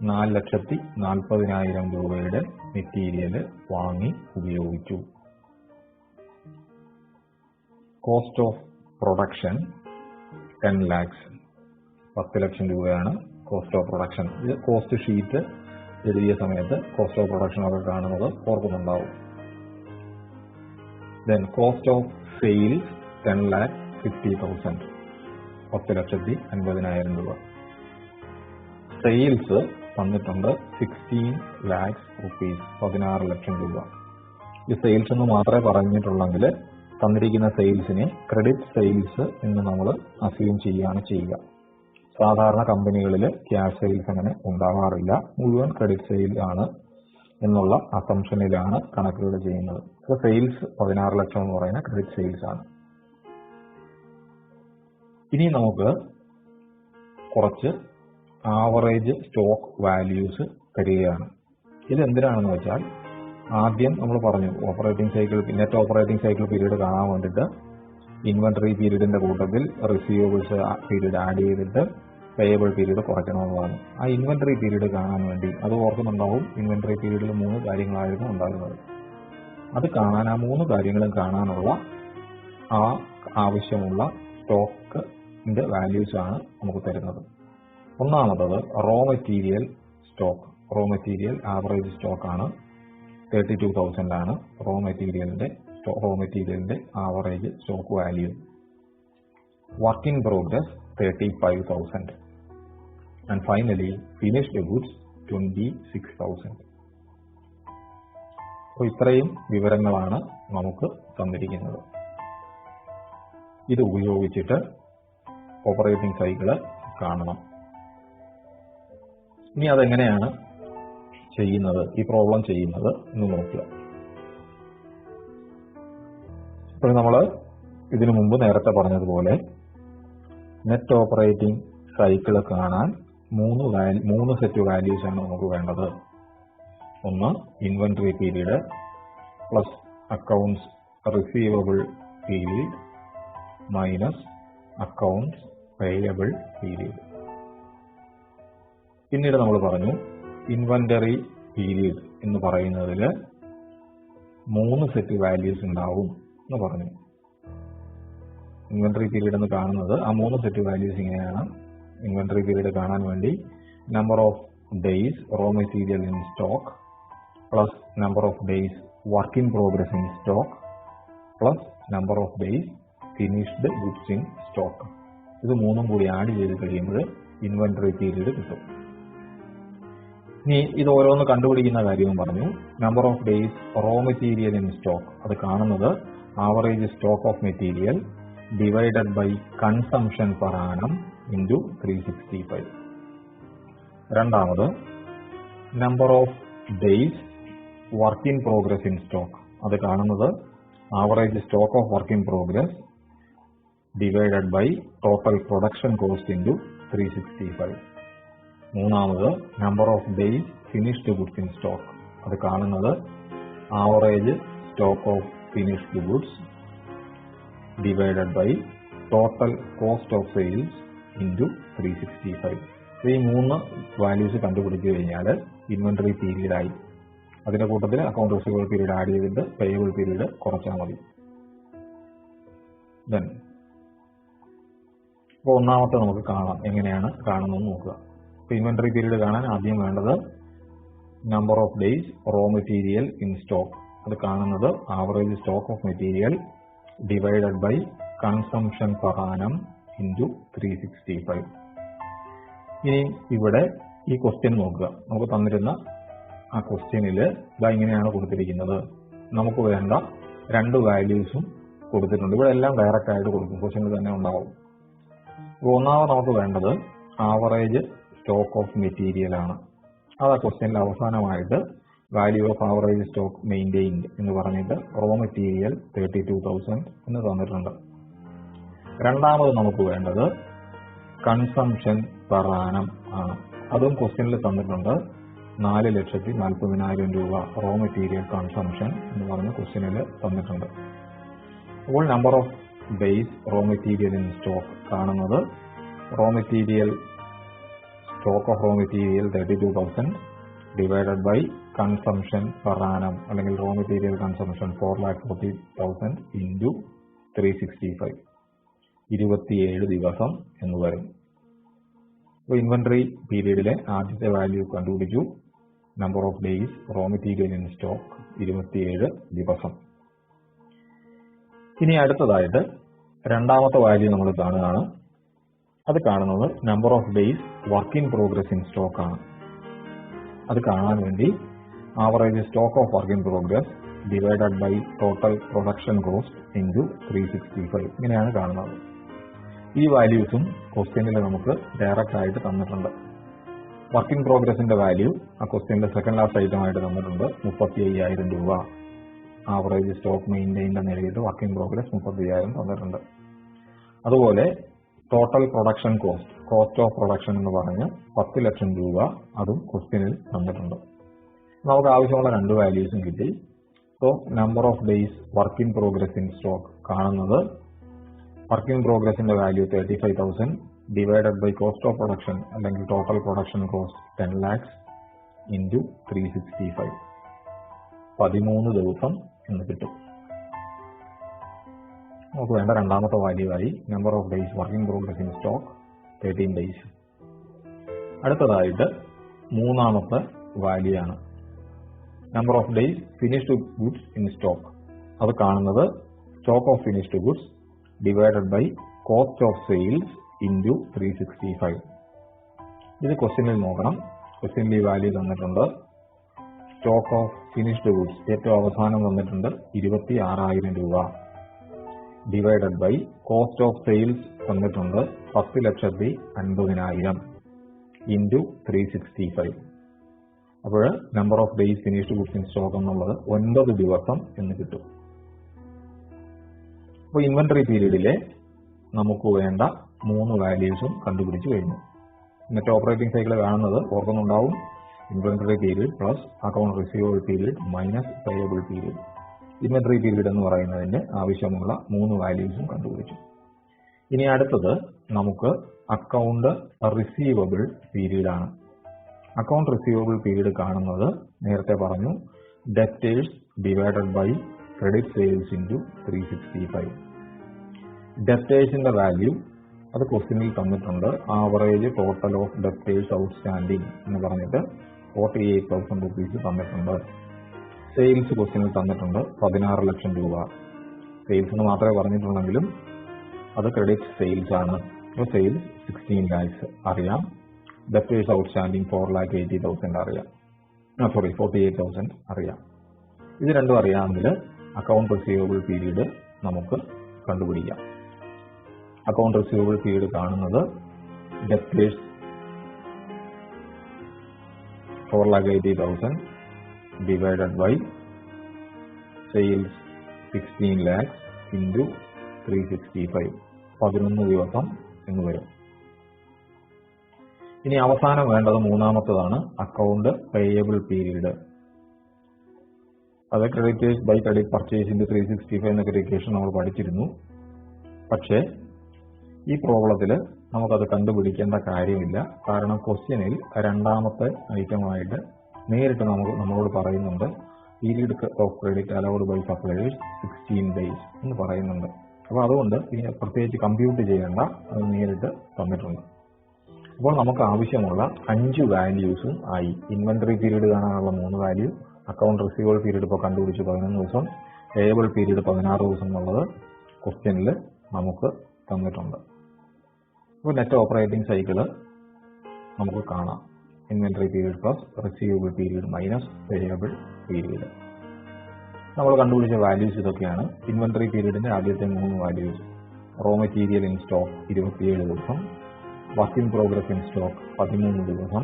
4,40,000 രൂപയുടെ മെറ്റീരിയൽ വാങ്ങി ഉപയോഗിച്ചു. കോസ്റ്റ് ഓഫ് പ്രൊഡക്ഷൻ 10 lakhs, 10 ലക്ഷം രൂപയാണ് കോസ്റ്റ് ഓഫ് പ്രൊഡക്ഷൻ. ഇത് കോസ്റ്റ് ഷീറ്റ് എഴുതിയ സമയത്ത് കോസ്റ്റ് ഓഫ് പ്രൊഡക്ഷൻ ഒക്കെ കാണുന്നത് ഓർക്കുന്നുണ്ടാവും. ദെൻ കോസ്റ്റ് ഓഫ് സെയിൽസ് 10,50,000, 10,50,000 രൂപ. സെയിൽസ് തന്നിട്ടുണ്ട് 16 lakhs rupees, 16 ലക്ഷം രൂപ. ഈ സെയിൽസ് എന്ന് മാത്രമേ പറഞ്ഞിട്ടുള്ളെങ്കിൽ തന്നിരിക്കുന്ന സെയിൽസിനെ ക്രെഡിറ്റ് സെയിൽസ് എന്ന് നമ്മൾ അസ്യൂം ചെയ്യുകയാണ് ചെയ്യുക. സാധാരണ കമ്പനികളിൽ ക്യാഷ് സെയിൽസ് അങ്ങനെ ഉണ്ടാകാറില്ല, മുഴുവൻ ക്രെഡിറ്റ് സെയിൽ ആണ് എന്നുള്ള അസംഷനിലാണ് കണക്കുകൾ ചെയ്യുന്നത്. അപ്പോൾ സെയിൽസ് 16 ലക്ഷം എന്ന് പറയുന്ന ക്രെഡിറ്റ് സെയിൽസ് ആണ്. ഇനി നമുക്ക് കുറച്ച് ആവറേജ് സ്റ്റോക്ക് വാല്യൂസ് തരികയാണ്. ഇത് എന്തിനാണെന്ന് വെച്ചാൽ ആദ്യം നമ്മൾ പറഞ്ഞു operating cycle net operating cycle period കാണാൻ വേണ്ടിയിട്ട് ഇൻവെന്ററി പീരീഡിന്റെ കൂട്ടത്തിൽ റിസീവബിൾസ് പീരീഡ് ആഡ് ചെയ്തിട്ട് പേയബിൾ പീരീഡ് കുറയ്ക്കണമെന്നതാണ്. ആ ഇൻവെന്ററി പീരീഡ് കാണാൻ വേണ്ടി അത് ഓർക്കുന്നുണ്ടാവും. ഇൻവെന്ററി പീരീഡിൽ 3 കാര്യങ്ങളായിരുന്നു ഉണ്ടാകുന്നത്. അത് കാണാൻ ആ 3 കാര്യങ്ങളും കാണാനുള്ള ആ ആവശ്യമുള്ള സ്റ്റോക്കിന്റെ വാല്യൂസ് ആണ് നമുക്ക് തരുന്നത്. ഒന്നാമത്തത് raw material stock. Raw material average stock ആണ്. 32,000 ആണ് റോ മെറ്റീരിയലിന്റെ average stock value. Work in progress 35,000 and finally finished goods 26,000. അപ്പോൾ ഇത്രയും വിവരങ്ങളാണ് നമുക്ക് തന്നിരിക്കുന്നത്. ഇത് ഉപയോഗിച്ചിട്ട് ഓപ്പറേറ്റിംഗ് സൈക്കിള് കാണണം. ഇനി അതെങ്ങനെയാണ് ചെയ്യുന്നത്, ഈ പ്രോബ്ലം ചെയ്യുന്നത് എന്ന് നോക്കുക. ഇപ്പോൾ നമ്മൾ ഇതിനു മുമ്പ് നേരത്തെ പറഞ്ഞതുപോലെ നെറ്റ് ഓപ്പറേറ്റിംഗ് സൈക്കിള് കാണാൻ മൂന്ന് സെറ്റ് വാല്യൂസ് ആണ് നമുക്ക് വേണ്ടത്. ഒന്ന് inventory period plus accounts receivable period minus accounts payable period. പിന്നീട് നമ്മൾ പറഞ്ഞു ഇൻവെന്ററി പീരീഡ് എന്ന് പറയുന്നതിൽ 3 സെറ്റ് വാല്യൂസ് ഉണ്ടാവും എന്ന് പറഞ്ഞു. ഇൻവെന്ററി പീരീഡ് എന്ന് കാണുന്നത് ആ 3 സെറ്റ് വാല്യൂസ് ഇങ്ങനെയാണ്. ഇൻവെന്ററി പീരീഡ് കാണാൻ വേണ്ടി number of days raw material in stock plus number of days work in progress in stock plus number of days finished goods in stock. ഇത് മൂന്നും കൂടി ആഡ് ചെയ്ത് കഴിയുമ്പോൾ ഇൻവെന്ററി പീരീഡ് കിട്ടും. ഇനി ഇത് ഓരോന്ന് കണ്ടുപിടിക്കുന്ന കാര്യവും പറഞ്ഞു. Number of days raw material in stock അത് കാണുന്നത് average stock of material divided by consumption per annum into 365. രണ്ടാമത് number of days work in progress in stock അത് കാണുന്നത് average stock of work in progress divided by total production cost into 365. മൂന്നാമത് number of days finished goods in stock അത് കാണുന്നത് average stock of finished goods divided by total cost of sales into 365. ഈ 3 values കണ്ടുപിടിച്ചു കഴിഞ്ഞാൽ inventory period ആയി. അതിന്റെ കൂട്ടത്തിൽ account receivable period add ചെയ്തിട്ട് പേയബിൾ പീരീഡ് കുറച്ചാൽ മതി. അപ്പോൾ ഒന്നാമത്തെ നമുക്ക് കാണാം, എങ്ങനെയാണ് കാണുന്നതെന്ന് നോക്കുക. അപ്പോൾ ഇൻവെന്ററി പീരീഡ് കാണാൻ ആദ്യം വേണ്ടത് number of days raw material in stock അത് കാണുന്നത് average stock of material divided by consumption per annum into 365. ഇനി ഇവിടെ ഈ ക്വസ്റ്റ്യൻ നോക്കുക. നമുക്ക് തന്നിരുന്ന ആ ക്വസ്റ്റ്യനിൽ ഇതാ ഇങ്ങനെയാണ് കൊടുത്തിരിക്കുന്നത്. നമുക്ക് വേണ്ട 2 വാല്യൂസും കൊടുത്തിട്ടുണ്ട്. ഇവിടെ എല്ലാം ഡയറക്റ്റ് ആയിട്ട് കൊടുക്കും, ക്വസ്റ്റ്യനിൽ തന്നെ ഉണ്ടാവും. അപ്പോൾ ഒന്നാമത് നമുക്ക് വേണ്ടത് ആവറേജ് സ്റ്റോക്ക് ഓഫ് മെറ്റീരിയൽ ആണ്. അത് ആ ക്വസ്റ്റ്യനിൽ അവസാനമായിട്ട് value of average stock maintained എന്ന് പറഞ്ഞിട്ട് റോ മെറ്റീരിയൽ 32,000 എന്ന് തന്നിട്ടുണ്ട്. രണ്ടാമത് നമുക്ക് വേണ്ടത് കൺസംഷൻ പെർ ആനം ആണ്. അതും ക്വസ്റ്റ്യനിൽ തന്നിട്ടുണ്ട്. 4,40,000 രൂപ റോ മെറ്റീരിയൽ കൺസംഷൻ എന്ന് പറഞ്ഞ ക്വസ്റ്റ്യനിൽ തന്നിട്ടുണ്ട്. അപ്പോൾ number of days raw material in stock കാണുന്നത് raw material stock of raw material 32,000 divided by consumption per annum അല്ലെങ്കിൽ റോ മെറ്റീരിയൽ കൺസംഷൻ 4,40,000 ഇൻറ്റു 365 27 ദിവസം എന്ന് വരും. അപ്പോൾ ഇൻവെന്ററി പീരീഡിലെ ആദ്യത്തെ വാല്യൂ കണ്ടുപിടിച്ചു. Number of days raw material in stock 27 ദിവസം. ഇനി അടുത്തതായിട്ട് രണ്ടാമത്തെ വാല്യൂ നമ്മൾ കാണുകയാണ്. അത് കാണുന്നത് number of days work in progress in stock ആണ്. അത് കാണാൻ വേണ്ടി average stock of work in progress divided by total production cost into 365 ഇങ്ങനെയാണ് കാണുന്നത്. ഈ വാല്യൂസും ക്വസ്റ്റ്യനിൽ നമുക്ക് ഡയറക്റ്റ് ആയിട്ട് തന്നിട്ടുണ്ട്. വർക്ക് ഇൻ പ്രോഗ്രസിന്റെ വാല്യൂ ആ ക്വസ്റ്റ്യനിലെ സെക്കൻഡ് ലാസ്റ്റ് ഐറ്റം ആയിട്ട് തന്നിട്ടുണ്ട്. 35,000 രൂപ ആവറേജ് സ്റ്റോക്ക് മെയിൻറ്റെയിൻഡ് എന്ന് എഴുതിയിട്ട് വർക്ക് ഇൻ പ്രോഗ്രസ് 35,000 തന്നിട്ടുണ്ട്. അതുപോലെ total production cost of production എന്ന് പറഞ്ഞ് 10 ലക്ഷം രൂപ അതും ക്വസ്റ്റ്യനിൽ തന്നിട്ടുണ്ട്. നമുക്ക് ആവശ്യമുള്ള 2 വാല്യൂസും കിട്ടി. So number of days work in progress in stock കാണുന്നത് വർക്ക് ഇൻ പ്രോഗ്രസിന്റെ value 35,000 divided by cost of production അല്ലെങ്കിൽ total production cost 10 lakhs into 365 13 ദിവസം എന്ന് കിട്ടും. നമുക്ക് വേണ്ട രണ്ടാമത്തെ വാല്യൂ ആയി number of days working progress in stock 13 days. അടുത്തതായിട്ട് മൂന്നാമത്തെ വാല്യൂ ആണ് number of days finished goods in stock. അത് കാണുന്നത് stock of finished goods divided by cost of sales into 365. ഇത് ക്വസ്റ്റ്യനിൽ നോക്കണം. ക്വസ്റ്റ്യനിൽ ഈ വാല്യൂ തന്നിട്ടുണ്ട്. സ്റ്റോക്ക് ഓഫ് ഫിനിഷ്ഡ് ഗുഡ്സ് ഏറ്റവും അവസാനം തന്നിട്ടുണ്ട് 26,000 രൂപ divided by cost of sales തന്നിട്ടുണ്ട് 10,50,000 ഇൻറ്റു 365. അപ്പോൾ number of days finished goods in stock എന്നുള്ളത് 9 ദിവസം എന്ന് കിട്ടും. അപ്പോൾ ഇൻവെന്ററി പീരീഡിലെ നമുക്ക് വേണ്ട 3 വാല്യൂസും കണ്ടുപിടിച്ചു കഴിഞ്ഞു. നെറ്റ് ഓപ്പറേറ്റിംഗ് സൈക്കിൾ കാണുന്നത് ഓർക്കുന്നുണ്ടാവും. Inventory period plus account receivable period minus payable period. Inventory period എന്ന് പറയുന്നതിന് ആവശ്യമുള്ള 3 വാല്യൂസും കണ്ടുപിടിച്ചു. ഇനി അടുത്തത് നമുക്ക് അക്കൗണ്ട് റിസീവബിൾ പീരീഡ് ആണ്. അക്കൗണ്ട് റിസീവബിൾ പീരീഡ് കാണുന്നത് നേരത്തെ പറഞ്ഞു debtors divided by credit sales into 365. ഡെപ്റ്റേഴ്സിന്റെ വാല്യൂ അത് ക്വസ്റ്റ്യനിൽ തന്നിട്ടുണ്ട്. Average total of debtors outstanding എന്ന് പറഞ്ഞിട്ട് 48,000 rupees തന്നിട്ടുണ്ട്. സെയിൽസ് ക്വസ്റ്റ്യനിൽ തന്നിട്ടുണ്ട് 16 ലക്ഷം രൂപ. സെയിൽസ് എന്ന് മാത്രമേ പറഞ്ഞിട്ടുണ്ടെങ്കിലും അത് ക്രെഡിറ്റ് സെയിൽസ് ആണ്. സെയിൽസ് 16 lakhs അറിയാം. ഡെപ്റ്റേഴ്സ് ഔട്ട്സ്റ്റാൻഡിംഗ് 4,80,000 അറിയാം. 48,000 അറിയാം. ഇത് രണ്ടും അറിയാമെങ്കിൽ അക്കൗണ്ട് റിസീവബിൾ പീരീഡ് നമുക്ക് കണ്ടുപിടിക്കാം. അക്കൗണ്ട് റിസീവബിൾ പീരീഡ് കാണുന്നത് debtors 4,80,000 divided by sales 16 lakhs into 365. 11 ദിവസം എന്ന് വരും. ഇനി അവസാനം വേണ്ടത് മൂന്നാമത്തതാണ് അക്കൗണ്ട് പേയബിൾ പീരീഡ്. അത് creditors by credit purchase into 365 എന്നൊക്കെ ഇക്വേഷൻ നമ്മൾ പഠിച്ചിരുന്നു. പക്ഷേ ഈ പ്രോബ്ലത്തിൽ നമുക്കത് കണ്ടുപിടിക്കേണ്ട കാര്യമില്ല. കാരണം ക്വസ്റ്റ്യനിൽ രണ്ടാമത്തെ ഐറ്റമായിട്ട് നേരിട്ട് നമ്മളോട് പറയുന്നുണ്ട് period of credit allowed by suppliers 16 days എന്ന് പറയുന്നുണ്ട്. അപ്പോൾ അതുകൊണ്ട് ഇനി പ്രത്യേകിച്ച് കമ്പ്യൂട്ട് ചെയ്യേണ്ട, അത് നേരിട്ട് തന്നിട്ടുണ്ട്. അപ്പോൾ നമുക്ക് ആവശ്യമുള്ള 5 വാല്യൂസും ആയി. ഇൻവെന്ററി പീരീഡ് കാണാനുള്ള 3 വാല്യൂ, അക്കൗണ്ട് റിസീവബിൾ പീരീഡ് ഇപ്പോൾ കണ്ടുപിടിച്ച് 11 ദിവസം, പേയബിൾ പീരീഡ് 16 ദിവസം എന്നുള്ളത് ക്വസ്റ്റ്യനിൽ നമുക്ക് തന്നിട്ടുണ്ട്. അപ്പോൾ നെറ്റ് ഓപ്പറേറ്റിംഗ് സൈക്കിള് നമുക്ക് കാണാം. Inventory period plus receivable period minus payable period. നമ്മൾ കണ്ടുപിടിച്ച വാല്യൂസ് ഇതൊക്കെയാണ്. ഇൻവെന്ററി പീരീഡിന്റെ ആദ്യത്തെ 3 values raw material in stock 27 ദിവസം, work in progress in stock 13 ദിവസം,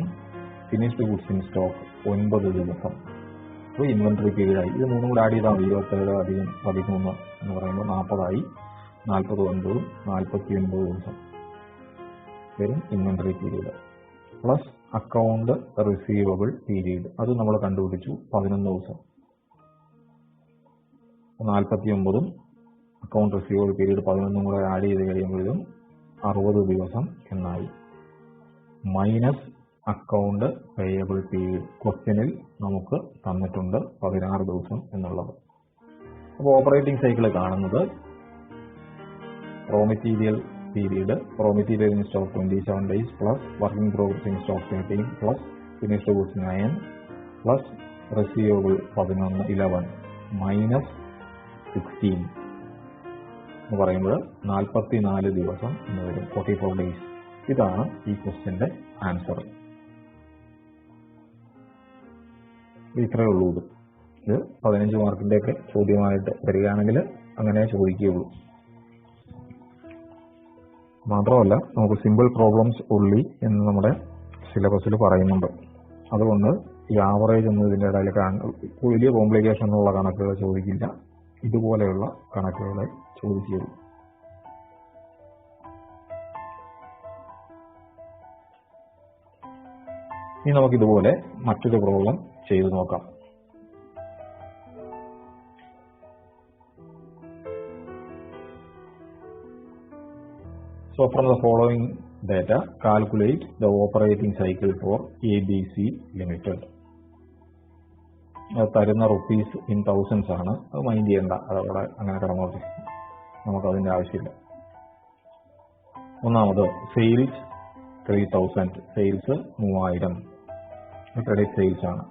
ഫിനിഷ്ഡ് ഗുഡ്സ് ഇൻ സ്റ്റോക്ക് 9 ദിവസം. അപ്പോൾ ഇൻവെന്ററി പീരീഡായി. ഇത് 3 കൂടെ ആഡ് ചെയ്താൽ 27 അധികം 13 എന്ന് പറയുമ്പോൾ 40 ആയി. 49 49 ദിവസം വരും inventory period. Plus account receivable period അത് നമ്മൾ കണ്ടുപിടിച്ചു 11 ദിവസം. 49 അക്കൗണ്ട് റിസീവബിൾ പീരീഡ് 11 കൂടെ ആഡ് ചെയ്ത് കഴിയുമ്പോഴും 60 ദിവസം എന്നായി. മൈനസ് അക്കൗണ്ട് പേയബിൾ പീരീഡ് ക്വസ്റ്റ്യനിൽ നമുക്ക് തന്നിട്ടുണ്ട് 16 ദിവസം എന്നുള്ളത്. അപ്പോൾ ഓപ്പറേറ്റിംഗ് സൈക്കിൾ കാണുന്നത് raw material period, raw material in stock 27 days plus working progress in stock 13 plus finished goods 9 plus receivable 11 minus 16 എന്ന് പറയുമ്പോൾ 44 ദിവസം എന്ന് വരും. 44 days. ഇതാണ് ഈ ക്വസ്റ്റ്യന്റെ ആൻസർ. ഇത്രയേ ഉള്ളൂ. ഇത് 15 മാർക്കിന്റെ ഒക്കെ ചോദ്യമായിട്ട് വരികയാണെങ്കിൽ അങ്ങനെ ചോദിക്കുകയുള്ളൂ. മാത്രമല്ല നമുക്ക് സിമ്പിൾ പ്രോബ്ലംസ് ഉള്ളി എന്ന് നമ്മുടെ സിലബസിൽ പറയുന്നുണ്ട്. അതുകൊണ്ട് ഈ ആവറേജ് ഒന്നും ഇതിൻ്റെ ഇടയിൽ വലിയ കോംപ്ലിക്കേഷൻ ഉള്ള കണക്കുകൾ ചോദിക്കില്ല. ഇതുപോലെയുള്ള കണക്കുകളെ ചോദിച്ചു തരും. ഇനി നമുക്കിതുപോലെ മറ്റൊരു പ്രോബ്ലം ചെയ്തു നോക്കാം. So from the following data, calculate the operating cycle for ABC Limited. തരുന്ന റുപ്പീസ് ഇൻ തൗസൻഡ്സ് ആണ്. അത് മൈൻഡ് ചെയ്യേണ്ട, അതവിടെ അങ്ങനെ കിടന്നോട്ടെ. നമുക്കതിൻ്റെ ആവശ്യമില്ല. ഒന്നാമത് സെയിൽസ് 3000, സെയിൽസ് 3000 ക്രെഡിറ്റ് സെയിൽസ് ആണ്.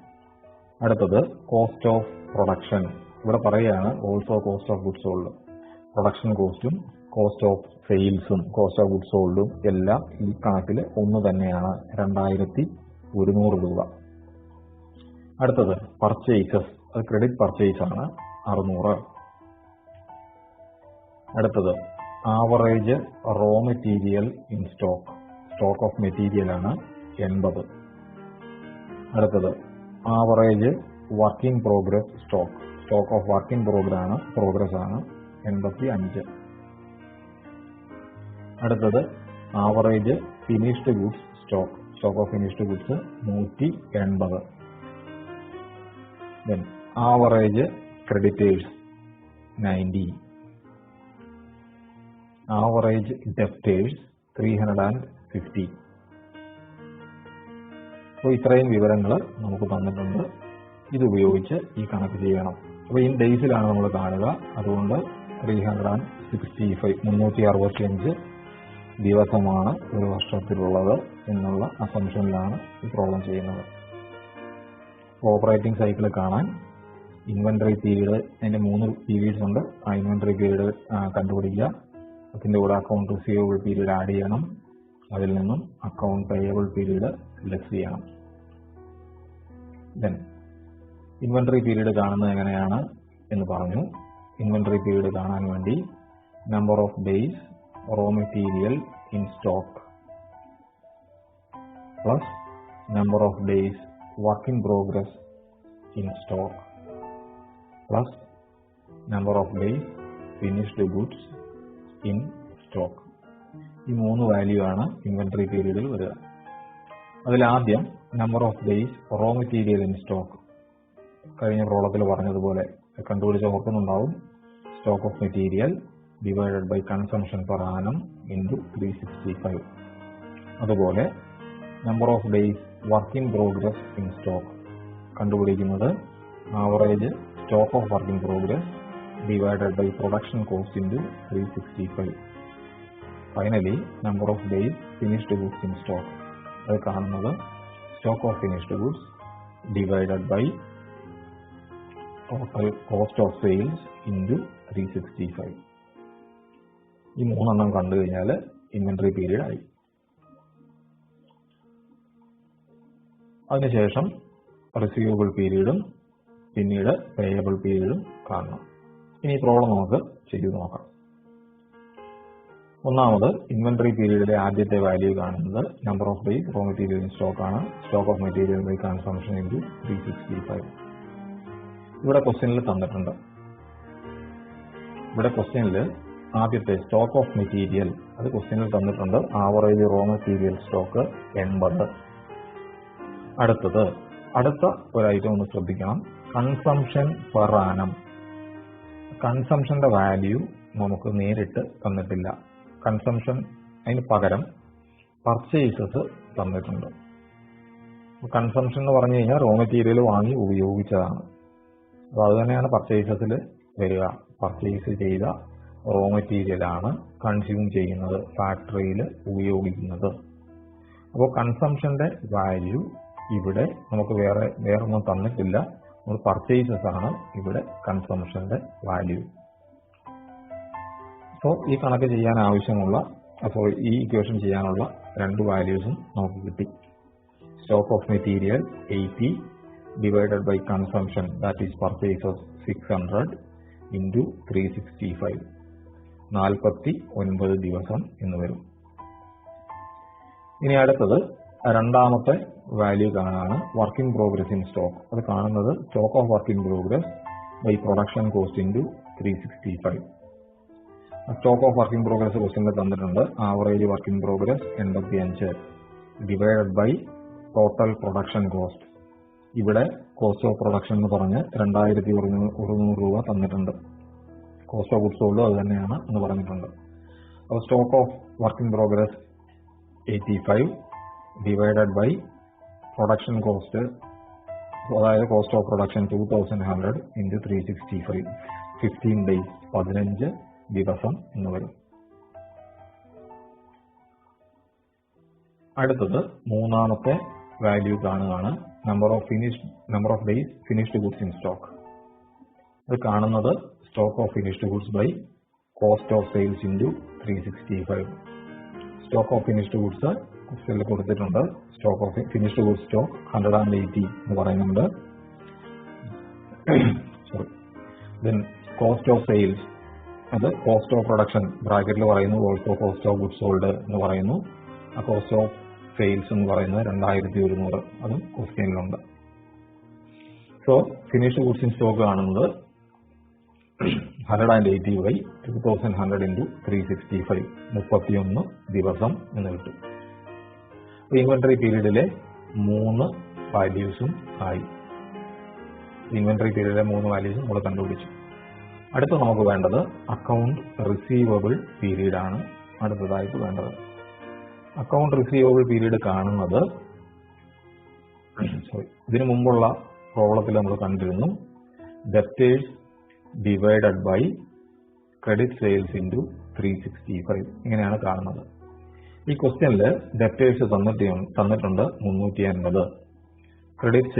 അടുത്തത് കോസ്റ്റ് ഓഫ് പ്രൊഡക്ഷൻ, ഇവിടെ പറയുകയാണ് also cost of goods sold. Production കോസ്റ്റും കോസ്റ്റ് ഓഫ് സെയിൽസും കോസ്റ്റ് ഓഫ് ഗുഡ്സ് സോൾഡും എല്ലാം ഈ കണക്കിൽ ഒന്ന് തന്നെയാണ്, 2100 രൂപ. അടുത്തത് പർച്ചേസസ്, അത് ക്രെഡിറ്റ് പർച്ചേസ് ആണ്, 600. അടുത്തത് average raw material in stock, stock of material ആണ്, 80. അടുത്തത് average work in progress stock, stock of work in progress ആണ്, 85. അടുത്തത് average finished goods stock, stock of finished goods 180. Then average creditors 90. Average debtors 350. അപ്പോൾ ഇത്രയും വിവരങ്ങൾ നമുക്ക് തന്നിട്ടുണ്ട്. ഇതുപയോഗിച്ച് ഈ കണക്ക് ചെയ്യണം. അപ്പോൾ ഇൻ ഡേയ്സിലാണ് നമ്മൾ കാണുക, അതുകൊണ്ട് 365 ദിവസമാണ് ഒരു വർഷത്തിലുള്ളത് എന്നുള്ള അസംഷനിലാണ് ഈ പ്രോബ്ലം ചെയ്യുന്നത്. ഓപ്പറേറ്റിംഗ് സൈക്കിൾ കാണാൻ ഇൻവെന്ററി പീരീഡ്, അതിന്റെ 3 പീരീഡ്സ് ഉണ്ട്. ആ ഇൻവെന്ററി പീരീഡ് കണ്ടുപിടിക്കുക. അതിന്റെ കൂടെ അക്കൗണ്ട് റിസീവബിൾ പീരീഡ് ആഡ് ചെയ്യണം. അതിൽ നിന്നും അക്കൗണ്ട് പേയബിൾ പീരീഡ് ലെസ് ചെയ്യണം. ദെൻ ഇൻവെന്ററി പീരീഡ് കാണുന്നത് എങ്ങനെയാണ് എന്ന് പറഞ്ഞു. ഇൻവെന്ററി പീരീഡ് കാണാൻ വേണ്ടി number of days raw material in stock plus number of days work in progress in stock plus number of days finished goods in stock. ഈ 3 value ആണ് inventory പീരീഡിൽ വരിക. അതിലാദ്യം number of days raw material in stock, കഴിഞ്ഞ പ്രോബ്ലത്തിൽ പറഞ്ഞതുപോലെ കണ്ടുപിടിച്ച് ഓർക്കുന്നുണ്ടാവും. Stock of material divided by consumption per annum into 365. അതുപോലെ number of days work in progress in stock കണ്ടുപിടിക്കുന്നത് average stock of work in progress divided by production cost into 365. Finally number of days finished goods in stock, അത് കാണുന്നത് stock of finished goods divided by total cost of sales into 365. ഈ 3 എണ്ണം കണ്ടു കഴിഞ്ഞാൽ inventory period ആയി. അതിനുശേഷം receivable പീരീഡും പിന്നീട് payable പീരീഡും കാണണം. ഇനി ഈ പ്രോബ്ലം നമുക്ക് ചെയ്തു നോക്കാം. ഒന്നാമത് ഇൻവെന്ററി പീരീഡിലെ ആദ്യത്തെ വാല്യൂ കാണുന്നത് number of days raw material in stock ആണ്. Stock of material by consumption into 365. ഇവിടെ ക്വസ്റ്റ്യനിൽ തന്നിട്ടുണ്ട്. ഇവിടെ ക്വസ്റ്റ്യനിൽ ആദ്യത്തെ സ്റ്റോക്ക് ഓഫ് മെറ്റീരിയൽ അത് ക്വസ്റ്റ്യനിൽ തന്നിട്ടുണ്ട്. Average raw material stock 80. അടുത്ത ഒരു ഐറ്റം ഒന്ന് ശ്രദ്ധിക്കണം. Consumption per annum. കൺസംഷന്റെ വാല്യൂ നമുക്ക് നേരിട്ട് തന്നിട്ടില്ല. കൺസംഷൻ അതിന് പകരം പർച്ചേസസ് തന്നിട്ടുണ്ട്. കൺസംഷൻ എന്ന് പറഞ്ഞു കഴിഞ്ഞാൽ റോ മെറ്റീരിയൽ വാങ്ങി ഉപയോഗിച്ചതാണ്. അപ്പോൾ അത് തന്നെയാണ് പർച്ചേസസിൽ വരിക. പർച്ചേസ് ചെയ്ത റോ മെറ്റീരിയലാണ് കൺസ്യൂം ചെയ്യുന്നത്, ഫാക്ടറിയിൽ ഉപയോഗിക്കുന്നത്. അപ്പോൾ കൺസംഷന്റെ വാല്യൂ ഇവിടെ നമുക്ക് വേറെ ഒന്നും തന്നിട്ടില്ല. നമ്മൾ പർച്ചേസസ് ആണ് ഇവിടെ കൺസംഷന്റെ വാല്യൂ. സോ ഈ കണക്ക് ചെയ്യാൻ ആവശ്യമുള്ള ഈ ഇക്വേഷൻ ചെയ്യാനുള്ള 2 വാല്യൂസും നമുക്ക് കിട്ടി. Stock of material 80 divided by consumption, that is purchases 600 into 365, 49 ദിവസം എന്ന് വരും. ഇനി അടുത്തത് രണ്ടാമത്തെ വാല്യൂ കാണാനാണ് work in progress in stock. അത് കാണുന്നത് stock of work in progress by production cost into 365. Stock of work in progress ക്വസ്റ്റ്യനിൽ തന്നിട്ടുണ്ട്. Average work in progress 85 divided by total production cost. ഇവിടെ കോസ്റ്റ് ഓഫ് പ്രൊഡക്ഷൻ എന്ന് പറഞ്ഞ് 2100 രൂപ തന്നിട്ടുണ്ട്. Cost of goods sold അത് തന്നെയാണ് എന്ന് പറഞ്ഞിട്ടുണ്ട്. അപ്പോൾ stock of work in progress 85 divided by production cost, അതായത് cost of production 2100 into 365, 15 days 15 ദിവസം എന്ന് വരും. അടുത്തത് മൂന്നാമത്തെ വാല്യൂ കാണുകയാണ് number of days finished goods in stock. ഇത് കാണുന്നത് stock of finished goods by cost of sales into 365. Stock of finished goods ക്വസ്റ്റ്യനിൽ കൊടുത്തിട്ടുണ്ട്. Stock of finished goods stock 180 എന്ന് പറയുന്നുണ്ട്. Sorry, then cost of sales അത് cost of production ബ്രാക്കറ്റിൽ പറയുന്നു. Also cost of goods sold എന്ന് പറയുന്നു. ആ കോസ്റ്റ് ഓഫ് സെയിൽസ് എന്ന് പറയുന്നത് 2100, അതും ക്വസ്റ്റ്യനിലുണ്ട്. So finished goods in stock കാണുന്നത് 180 by 2100 into 365, 31 ദിവസം എന്ന് കിട്ടും. ഇൻവെന്ററി പീരീഡിലെ 3 വാല്യൂസും ആയി. ഇൻവെന്ററി പീരീഡിലെ 3 വാല്യൂസും നമ്മൾ കണ്ടുപിടിച്ചു. അടുത്ത നമുക്ക് വേണ്ടത് അക്കൗണ്ട് റിസീവബിൾ പീരീഡ് ആണ് അടുത്തതായിട്ട് വേണ്ടത്. അക്കൗണ്ട് റിസീവബിൾ പീരീഡ് കാണുന്നത് ഇതിനു മുമ്പുള്ള പ്രോബ്ലത്തിൽ നമ്മൾ കണ്ടിരുന്നു debtors divided by credit sales into 365 ഇങ്ങനെയാണ് കാണുന്നത്. ഈ ക്വസ്റ്റ്യനിൽ ഡെപ്റ്റേഴ്സ് തന്നിട്ടുണ്ട് 350, ക്രെഡിറ്റ്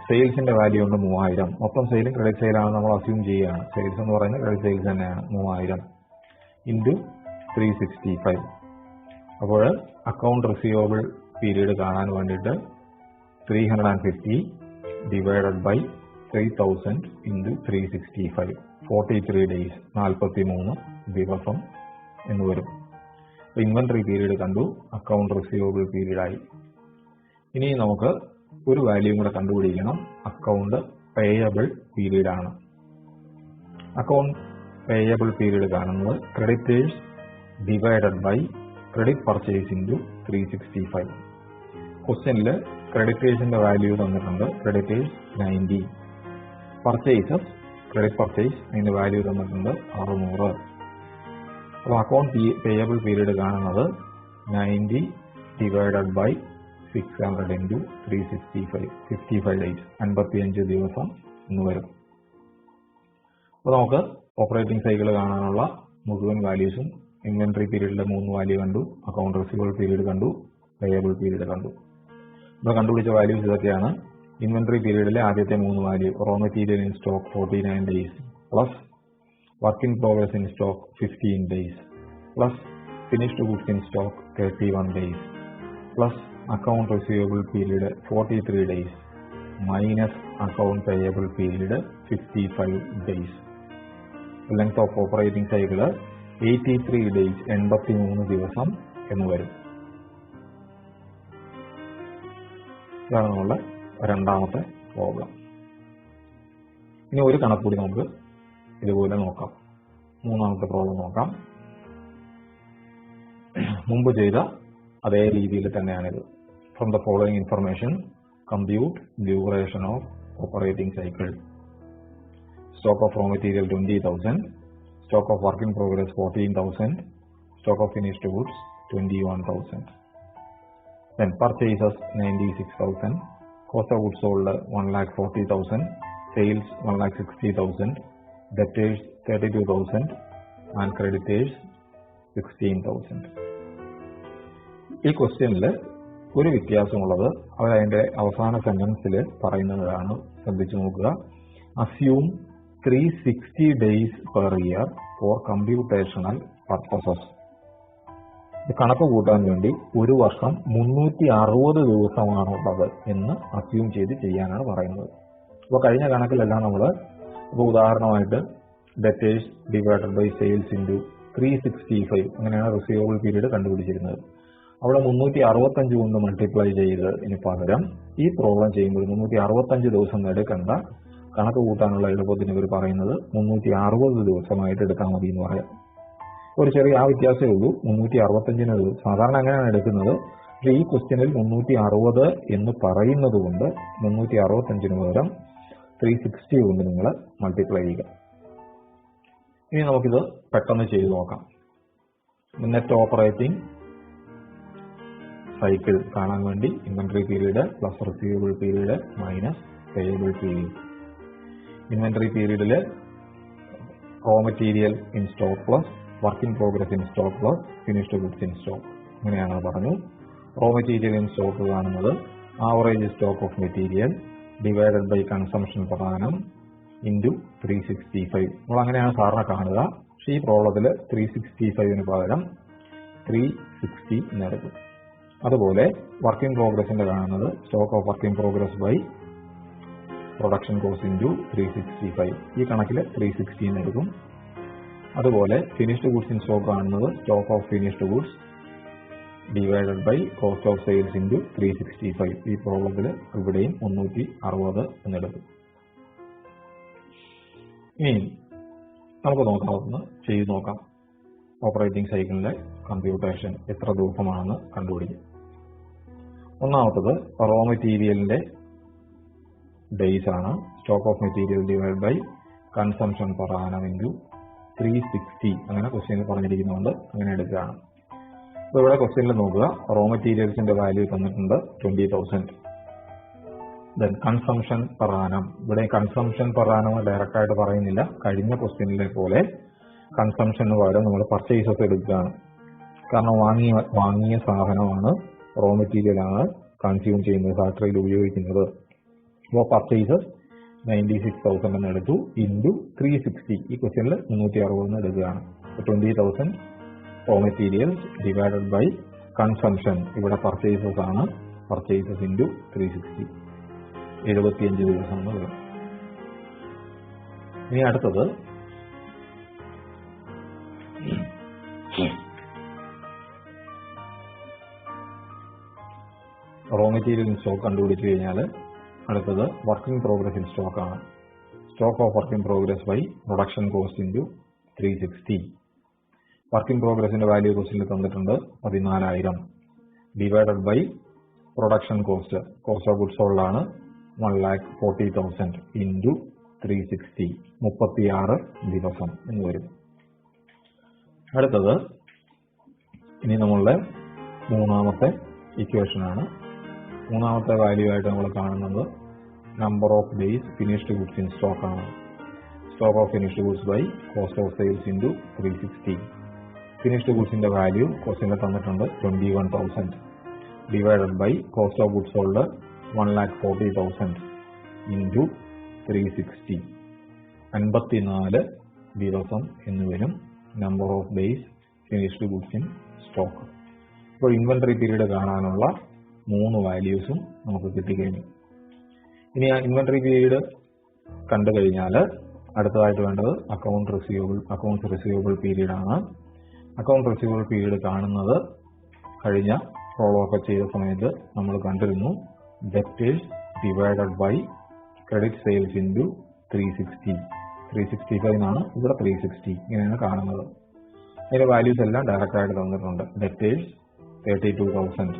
സെയിൽസിന്റെ വാല്യൂ ഉണ്ട് 3000. മൊത്തം സെയിലും ക്രെഡിറ്റ് സെയിലാണ് നമ്മൾ അസ്യൂം ചെയ്യുകയാണ്. സെയിൽസ് എന്ന് പറയുന്നത് ക്രെഡിറ്റ് സെയിൽസ് തന്നെയാണ്. 3000 ഇൻറ്റു 365. അപ്പോൾ അക്കൗണ്ട് റിസീവബിൾ പീരീഡ് കാണാൻ വേണ്ടിയിട്ട് 350 ഡിവൈഡഡ് ബൈ 3000 ഇൻറ്റു 365, 43 days, 43 ദിവസം എന്ന് വരും. ഇൻവെന്ററി പീരീഡ് കണ്ടു, അക്കൗണ്ട് റിസീവബിൾ പീരീഡായി. ഇനി നമുക്ക് ഒരു വാല്യൂ കൂടെ കണ്ടുപിടിക്കണം. അക്കൗണ്ട് പേയബിൾ പീരീഡ് ആണ്. അക്കൗണ്ട് പേയബിൾ പീരീഡ് കാണുന്നത് creditors divided by credit purchase into 365. ക്വസ്റ്റ്യനിൽ ക്രെഡിറ്റേഴ്സിന്റെ വാല്യൂ തന്നിട്ടുണ്ട്. ക്രെഡിറ്റേഴ്സ് 90, പർച്ചേസസ് ക്രെഡിറ്റ് പർച്ചേസ് അതിന്റെ വാല്യൂ തന്നിട്ടുണ്ട് 600. അപ്പോൾ അക്കൗണ്ട് പേയബിൾ പീരീഡ് കാണുന്നത് 90 ഡിവൈഡഡ് ബൈ 600 ഇൻറ്റു 365, 55 days, 55 ദിവസം എന്ന് വരും. അപ്പോൾ നമുക്ക് ഓപ്പറേറ്റിംഗ് സൈക്കിൾ കാണാനുള്ള മുഴുവൻ വാല്യൂസും ഇൻവെന്ററി പീരീഡിലെ 3 വാല്യൂ കണ്ടു, അക്കൗണ്ട് റിസീവബിൾ പീരീഡ് കണ്ടു, പേയബിൾ പീരീഡ് കണ്ടു. നമ്മൾ കണ്ടുപിടിച്ച വാല്യൂസ് ഇതൊക്കെയാണ്. ഇൻവെന്ററി പീരീഡിലെ ആദ്യത്തെ 3 value raw material in stock 49 days plus work in progress in stock 15 days plus finished goods in stock 31 days plus account receivable period 43 days minus account payable period 55 days. Length of operating cycle 83 days, 83 ദിവസം എന്ന് വരും. ഇതാണ് നമ്മളുടെ രണ്ടാമത്തെ problem. ഇനി ഒരു കണക്ക് കൂടി നമുക്ക് ഇതുപോലെ നോക്കാം. മൂന്നാമത്തെ പ്രോബ്ലം നോക്കാം. മുമ്പ് ചെയ്ത അതേ രീതിയിൽ തന്നെയാണിത്. From the following information compute duration of operating cycle. Stock of raw material 20,000, stock of work in progress 14,000, stock of finished goods 21,000. Then purchases 96,000, cost of goods sold 1,40,000, sales 1,60,000, debtors 32,000 and creditors 16,000. ഈ ക്വസ്റ്റ്യനിൽ ഒരു വ്യത്യാസമുള്ളത് അവരതിന്റെ അവസാന സെന്റൻസിൽ പറയുന്നതാണ്. ശ്രദ്ധിച്ചു നോക്കുക. Assume 360 days per year for computational purposes. കണക്ക് കൂട്ടാൻ വേണ്ടി ഒരു വർഷം 360 ദിവസമാണുള്ളത് എന്ന് അസ്യൂം ചെയ്ത് ചെയ്യാനാണ് പറയുന്നത്. അപ്പോൾ കഴിഞ്ഞ കണക്കിലെല്ലാം നമ്മൾ ഇപ്പോൾ ഉദാഹരണമായിട്ട് debtors divided by sales into 365 അങ്ങനെയാണ് റിസീവബിൾ പീരീഡ് കണ്ടുപിടിച്ചിരുന്നത്. അവിടെ 365 കൊണ്ട് മൾട്ടിപ്ലൈ ചെയ്ത് ഇനി പകരം ഈ പ്രോബ്ലം ചെയ്യുമ്പോൾ 365 ദിവസം എടുക്കേണ്ട, കണക്ക് കൂട്ടാനുള്ള എളുപ്പത്തിന് ഇവർ പറയുന്നത് 360 ദിവസമായിട്ട് എടുത്താൽ മതി എന്ന് പറയാം. ഒരു ചെറിയ ആ വ്യത്യാസമേ ഉള്ളൂ. 365 സാധാരണ അങ്ങനെയാണ് എടുക്കുന്നത്. പക്ഷേ ഈ ക്വസ്റ്റ്യനിൽ 360 എന്ന് പറയുന്നത് കൊണ്ട് 365 പകരം 360 കൊണ്ട് നിങ്ങൾ മൾട്ടിപ്ലൈ ചെയ്യുക. ഇനി നമുക്കിത് പെട്ടെന്ന് ചെയ്ത് നോക്കാം. നെറ്റ് ഓപ്പറേറ്റിംഗ് സൈക്കിൾ കാണാൻ വേണ്ടി inventory period plus receivable period minus payable period. Inventory പീരീഡിൽ raw material in stock plus work in progress in stock plus finished goods in stock. അങ്ങനെയാണ് പറഞ്ഞു. റോ മെറ്റീരിയൽ ഇൻ സ്റ്റോക്ക് കാണുന്നത് average stock of material divided by consumption per annum into 365. നമ്മൾ അങ്ങനെയാണ് സാറിനെ കാണുക. പക്ഷേ ഈ പ്രോബ്ലത്തിൽ 365 പകരം 360 എന്നെടുക്കും. അതുപോലെ വർക്ക് ഇൻ പ്രോഗ്രസിന്റെ കാണുന്നത് stock of work in progress by production cost into 365. ഈ കണക്കിൽ 360 എന്നെടുക്കും. അതുപോലെ ഫിനിഷ്ഡ് ഗുഡ്സ് ഇൻ സ്റ്റോക്ക് കാണുന്നത് stock of finished goods divided by cost of sales into 365. ഈ പ്രോബ്ലത്തിൽ ഇവിടെയും 360 എന്നെടുക്കും. ഇനി നമുക്ക് നോക്കാവുന്ന ചെയ്ത് നോക്കാം. ഓപ്പറേറ്റിംഗ് സൈക്കിളിന്റെ കമ്പ്യൂട്ടേഷൻ എത്ര ദിവസമാണെന്ന് കണ്ടുപിടിക്കും. ഒന്നാമത്തത് റോ മെറ്റീരിയലിന്റെ ഡേയ്സ് ആണ്. Stock of material divide by consumption per annum into 360. അങ്ങനെ ക്വസ്റ്റ്യനിൽ പറഞ്ഞിരിക്കുന്നതുകൊണ്ട് അങ്ങനെ എടുക്കുകയാണ്. അപ്പോൾ ഇവിടെ ക്വസ്റ്റ്യനിൽ നോക്കുക, റോ മെറ്റീരിയൽസിന്റെ വാല്യൂ തന്നിട്ടുണ്ട് 20,000. Then consumption per annum. ഇവിടെ കൺസംഷൻ പെർ ആനം ഡയറക്റ്റ് ആയിട്ട് പറയുന്നില്ല. കഴിഞ്ഞ ക്വസ്റ്റ്യനിലെ പോലെ കൺസംഷന് പകരം നമ്മൾ പർച്ചേസസ് എടുക്കുകയാണ്. കാരണം വാങ്ങിയ സാധനമാണ്, റോ മെറ്റീരിയൽ ആണ് കൺസ്യൂം ചെയ്യുന്നത്, ഫാക്ടറിയിൽ ഉപയോഗിക്കുന്നത്. അപ്പോൾ പർച്ചേസസ് 96,000 എന്ന് എടുത്തു ഇൻറ്റു 360. ഈ ക്വസ്റ്റ്യനിൽ 360 എടുക്കുകയാണ്. 20,000 raw materials divided by consumption. ഇവിടെ പർച്ചേസസ് ആണ്, പർച്ചേസസ് ഇൻറ്റു 360. 75 ദിവസം എന്ന് വരും. ഇനി അടുത്തത് റോ മെറ്റീരിയൽ ഇൻ സ്റ്റോക്ക് കണ്ടുപിടിച്ചു കഴിഞ്ഞാൽ അടുത്തത് work in progress in stock ആണ്. Stock of work in progress by production cost into 360. Work in പ്രോഗ്രസിന്റെ വാല്യൂ ക്വസ്റ്റ്യനിൽ തന്നിട്ടുണ്ട് 14,000 divided by production cost of goods sold ആണ് 1,40,000 ഇൻറ്റു 360. 36 ദിവസം എന്ന് വരും. അടുത്തത് ഇനി നമ്മളുടെ മൂന്നാമത്തെ ഇക്വേഷൻ ആണ്. മൂന്നാമത്തെ വാല്യൂ ആയിട്ട് നമ്മൾ കാണുന്നത് number of days finished goods in stock ആണ്. Stock of finished goods by cost of sales into 360. Finished ഗുഡ്സിന്റെ വാല്യൂ ക്വസ്റ്റ്യനിൽ തന്നിട്ടുണ്ട് 21,000 divided by cost of goods sold 1,40,000 into 360. 54 ദിവസം എന്ന് വരും number of days finished goods in stock. ഇപ്പോൾ inventory period കാണാനുള്ള 3 വാല്യൂസും നമുക്ക് കിട്ടിക്കഴിഞ്ഞു. ഇനി ആ ഇൻവെന്ററി പീരീഡ് കണ്ടു കഴിഞ്ഞാൽ അടുത്തതായിട്ട് വേണ്ടത് അക്കൗണ്ട്സ് റിസീവബിൾ പീരീഡ് ആണ്. അക്കൗണ്ട് റിസീവബിൾ പീരീഡ് കാണുന്നത് കഴിഞ്ഞ ഫോളോ ഒക്കെ ചെയ്ത സമയത്ത് നമ്മൾ കണ്ടിരുന്നു. Debtors divided by credit sales into 360. 365 എന്നാണ്, ഇവിടെ 360 ഇങ്ങനെയാണ് കാണുന്നത്. അതിന്റെ വാല്യൂസ് എല്ലാം ഡയറക്റ്റ് ആയിട്ട് തന്നിട്ടുണ്ട്. Debtors 32,000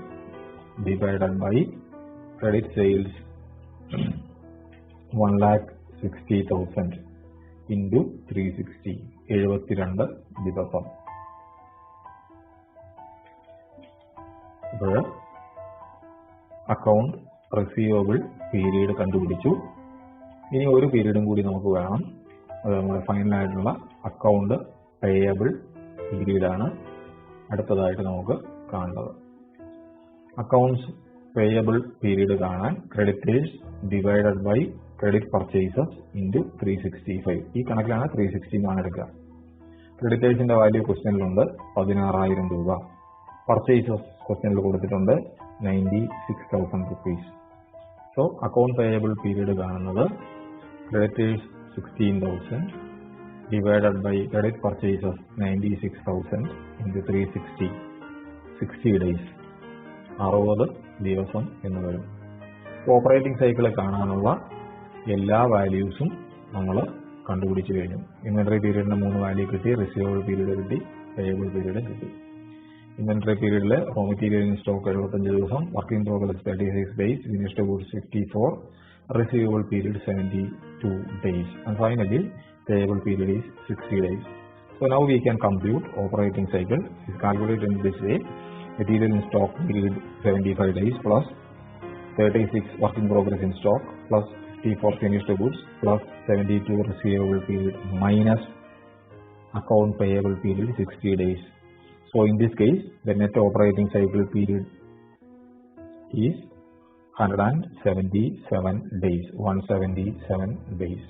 divided by credit sales 1,60,000 into 360. 72 ദിവസം. ഇപ്പോൾ അക്കൗണ്ട് റിസീവബിൾ പീരീഡ് കണ്ടുപിടിച്ചു. ഇനി ഒരു പീരീഡും കൂടി നമുക്ക് വേണം. അത് നമ്മുടെ ഫൈനലായിട്ടുള്ള അക്കൗണ്ട് പേയബിൾ പീരീഡാണ് അടുത്തതായിട്ട് നമുക്ക് കാണുന്നത്. അക്കൗണ്ട്സ് പേയബിൾ പീരീഡ് കാണാൻ creditors divided by credit purchases into 365. ഈ കണക്കിലാണ് 360 ആണ് എടുക്കുക. ക്രെഡിറ്റേഴ്സിന്റെ വാല്യൂ ക്വസ്റ്റ്യനിലുണ്ട് 16,000 രൂപ. പർച്ചേസസ് ക്വസ്റ്റ്യനിൽ കൊടുത്തിട്ടുണ്ട് 96,000 rupees. So account payable period കാണുന്നത് creditors 16,000 divided by credit purchases 96,000 into 360. 60 days 60 ദിവസം എന്ന് വരും. ഓപ്പറേറ്റിംഗ് സൈക്കിൾ കാണാനുള്ള എല്ലാ വാല്യൂസും നമ്മൾ കണ്ടുപിടിച്ചു കഴിഞ്ഞു. ഇൻവെന്ററി പീരീഡിന് 3 വാല്യൂ കിട്ടി, റിസീവബിൾ പീരീഡ് കിട്ടി, പേയബിൾ പീരീഡ് കിട്ടി. ഇൻവെന്ററി പീരീഡിൽ റോ മെറ്റീരിയൽ ഇൻ സ്റ്റോക്ക് 75 ദിവസം, work in progress 36 days, finished goods 54, receivable period 72 days, and finally payable period is 60 days. So now we can compute operating cycle. Is calculated in this way: material in stock period 75 days plus 36 work in progress in stock plus 54 finished goods plus 72 receivable period minus account payable period 60 days. So in this case, the net operating cycle period is 177 days. 177 days.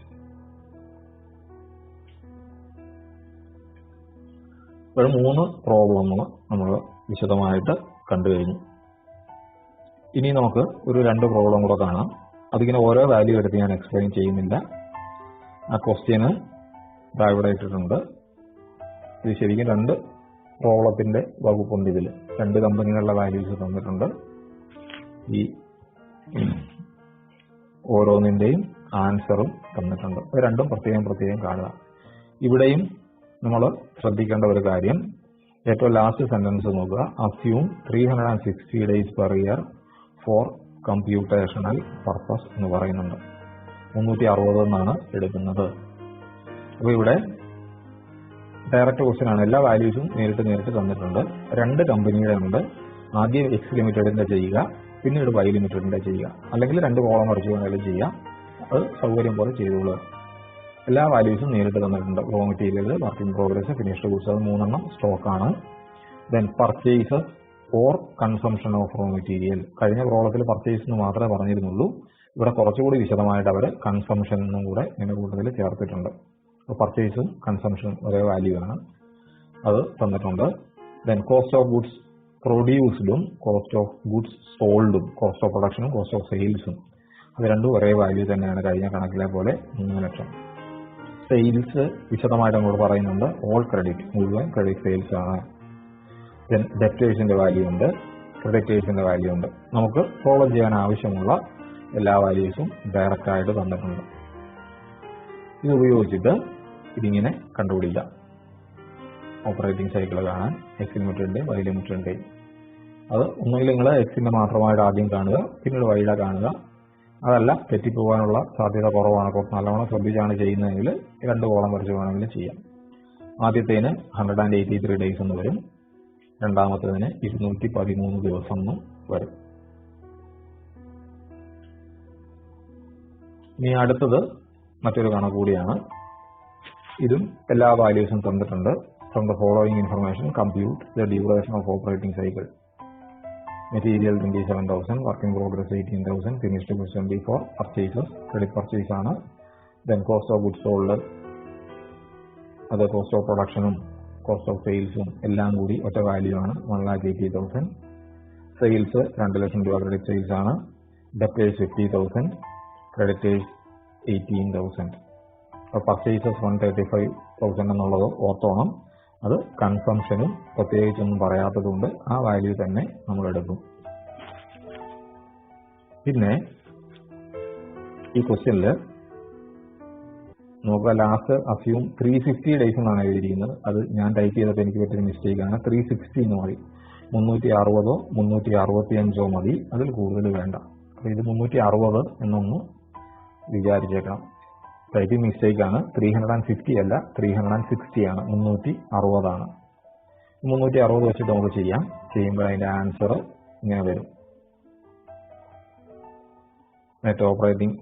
ഇപ്പോൾ 3 പ്രോബ്ലങ്ങൾ നമ്മൾ വിശദമായിട്ട് കണ്ടു കഴിഞ്ഞു. ഇനി നമുക്ക് ഒരു 2 problem കൂടെ കാണാം. അതിങ്ങനെ ഓരോ വാല്യൂ എടുത്ത് ഞാൻ എക്സ്പ്ലെയിൻ ചെയ്യുന്നില്ല. ആ ക്വസ്റ്റ്യന് ഇവിടെ ഇട്ടിട്ടുണ്ട്. ഇത് ശരിക്കും 2 പ്രോബ്ലത്തിന്റെ വകുപ്പുണ്ട്. ഇതിൽ 2 കമ്പനികളുടെ വാല്യൂസ് തന്നിട്ടുണ്ട്. ഈ ഓരോന്നിന്റെയും ആൻസറും തന്നിട്ടുണ്ട്. ഇത് രണ്ടും പ്രത്യേകം കാണുക. ഇവിടെയും നമ്മൾ ശ്രദ്ധിക്കേണ്ട ഒരു കാര്യം, ഏറ്റവും ലാസ്റ്റ് സെന്റൻസ് നോക്കുക. Assume 360 days per year for computational purpose എന്ന് പറയുന്നുണ്ട്. 360 എന്നാണ് എടുക്കുന്നത്. അപ്പൊ ഇവിടെ ഡയറക്റ്റ് ക്വസ്റ്റ്യൻ ആണ്. എല്ലാ വാല്യൂസും നേരിട്ട് തന്നിട്ടുണ്ട്. 2 കമ്പനിയുടെ ഉണ്ട്. ആദ്യം എക്സ് ലിമിറ്റഡിന്റെ ചെയ്യുക, പിന്നീട് വൈ ലിമിറ്റഡിന്റെ ചെയ്യുക. അല്ലെങ്കിൽ 2 കോളം വരച്ച് വേണമെങ്കിലും ചെയ്യാം. അത് സൗകര്യം പോലെ ചെയ്തോളുക. എല്ലാ വാല്യൂസും നേരിട്ട് തന്നിട്ടുണ്ട്. Raw material, work in progress, finished goods, അത് 3 സ്റ്റോക്കാണ്. Then purchases or consumption of raw material. കഴിഞ്ഞ പ്രോബ്ലത്തിൽ പർച്ചേസ് എന്ന് മാത്രമേ പറഞ്ഞിരുന്നുള്ളൂ. ഇവിടെ കുറച്ചുകൂടി വിശദമായിട്ട് അവർ കൺസംഷൻ എന്നും കൂടെ ഇതിന്റെ കൂട്ടത്തിൽ ചേർത്തിട്ടുണ്ട്. പർച്ചേസും കൺസംഷനും ഒരേ വാല്യൂ ആണ്. അത് തന്നിട്ടുണ്ട്. ദെൻ കോസ്റ്റ് ഓഫ് ഗുഡ്സ് പ്രൊഡ്യൂസ്ഡും കോസ്റ്റ് ഓഫ് ഗുഡ്സ് സോൾഡും, കോസ്റ്റ് ഓഫ് പ്രൊഡക്ഷനും കോസ്റ്റ് ഓഫ് സെയിൽസും, അത് രണ്ടും ഒരേ വാല്യൂ തന്നെയാണ് കഴിഞ്ഞ കണക്കിലെ പോലെ 3 ലക്ഷം. സെയിൽസ് വിശദമായിട്ട് അങ്ങോട്ട് പറയുന്നുണ്ട്. ഓൾ ക്രെഡിറ്റ്, മുഴുവൻ ക്രെഡിറ്റ് സെയിൽസ് ആണ്. ദെൻ ഡെപ്റ്റേഴ്സിന്റെ വാല്യൂ ഉണ്ട്, ക്രെഡിറ്റേഴ്സിന്റെ വാല്യൂ ഉണ്ട്. നമുക്ക് ഫോളോ ചെയ്യാൻ ആവശ്യമുള്ള എല്ലാ വാല്യൂസും ഡയറക്റ്റ് ആയിട്ട് തന്നിട്ടുണ്ട്. ഇത് ഉപയോഗിച്ചിട്ട് ഇതിങ്ങനെ കണ്ടുപിടിക്കാം. ഓപ്പറേറ്റിംഗ് സൈക്കിൾ കാണാൻ എക്സ് ലിമിറ്റഡിന്റെയും വൈ ലിമിറ്റഡിന്റെയും. അത് ഒന്നുകിൽ നിങ്ങൾ എക്സിന്റെ മാത്രമായിട്ട് ആദ്യം കാണുക, പിന്നീട് വൈയുടെ കാണുക. അതല്ല, തെറ്റിപ്പോകാനുള്ള സാധ്യത കുറവാണ്. കുറച്ച് നല്ലവണ്ണം ശ്രദ്ധിച്ചാണ് ചെയ്യുന്നതെങ്കിൽ 2 കോളം വരച്ച് വേണമെങ്കിൽ ചെയ്യാം. ആദ്യത്തേന് 183 ഡേയ്സ് എന്ന് വരും. രണ്ടാമത്തേതിന് 213 ദിവസം എന്നും വരും. ഇനി അടുത്തത് മറ്റൊരു കണക്ക് കൂടിയാണ്. ഇതും എല്ലാ വാല്യൂസും തന്നിട്ടുണ്ട്. From the following information compute the duration of operating cycle. Material 27,000, work in progress 18,000, finished goods 24, purchases credit purchase ആണ്. Then cost of goods sold, അത് കോസ്റ്റ് ഓഫ് പ്രൊഡക്ഷനും കോസ്റ്റ് ഓഫ് സെയിൽസും എല്ലാം കൂടി ഒറ്റ വാല്യൂ ആണ്, 1,80,000. സെയിൽസ് 2 ലക്ഷം രൂപ ക്രെഡിറ്റ് സെയിൽസ് ആണ്. Debtors 50,000, creditors 18,000. അപ്പോൾ പർച്ചേസസ് 135,000 എന്നുള്ളത് ഓർത്തോണം. അത് കൺസംഷനും പ്രത്യേകിച്ചൊന്നും പറയാത്തതുകൊണ്ട് ആ വാല്യൂ തന്നെ നമ്മൾ എടുക്കും. പിന്നെ ഈ ക്വസ്റ്റ്യനിൽ നോക്കുക, ലാസ്റ്റ് അസ്യൂം 360 ഡേയ്സ് എന്നാണ് എഴുതിയിരിക്കുന്നത്. അത് ഞാൻ ടൈപ്പ് ചെയ്തപ്പോൾ എനിക്ക് പറ്റിയ മിസ്റ്റേക്ക് ആണ്. 360 എന്ന് മതി. 360 365 മതി, അതിൽ കൂടുതൽ വേണ്ട. അപ്പോൾ ഇത് 360 എന്നൊന്ന് വിചാരിച്ചേക്കണം. ടൈപ്പിംഗ് മിസ്റ്റേക്ക് ആണ്. 350 അല്ല, 360 ആണ്. 360 ആണ്. 360 വെച്ചിട്ട് നമുക്ക് ചെയ്യാം. ചെയ്യുമ്പോൾ അതിന്റെ ആൻസർ ഇങ്ങനെ വരും. നെറ്റ് ഓപ്പറേറ്റിംഗ്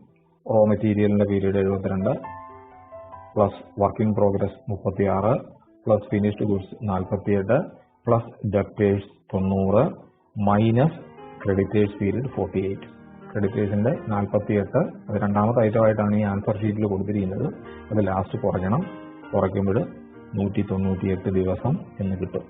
റോ മെറ്റീരിയലിന്റെ period 72 plus work in progress 36 plus finished goods 48 plus debtors 90 minus creditors period 48. ക്രെഡിറ്റേഴ്സിന്റെ 48, അത് രണ്ടാമത്തെ ഐറ്റമായിട്ടാണ് ഈ ആൻസർ ഷീറ്റിൽ കൊടുത്തിരിക്കുന്നത്. അത് ലാസ്റ്റ് കുറയ്ക്കണം. കുറയ്ക്കുമ്പോൾ 198 ദിവസം എന്ന് കിട്ടും.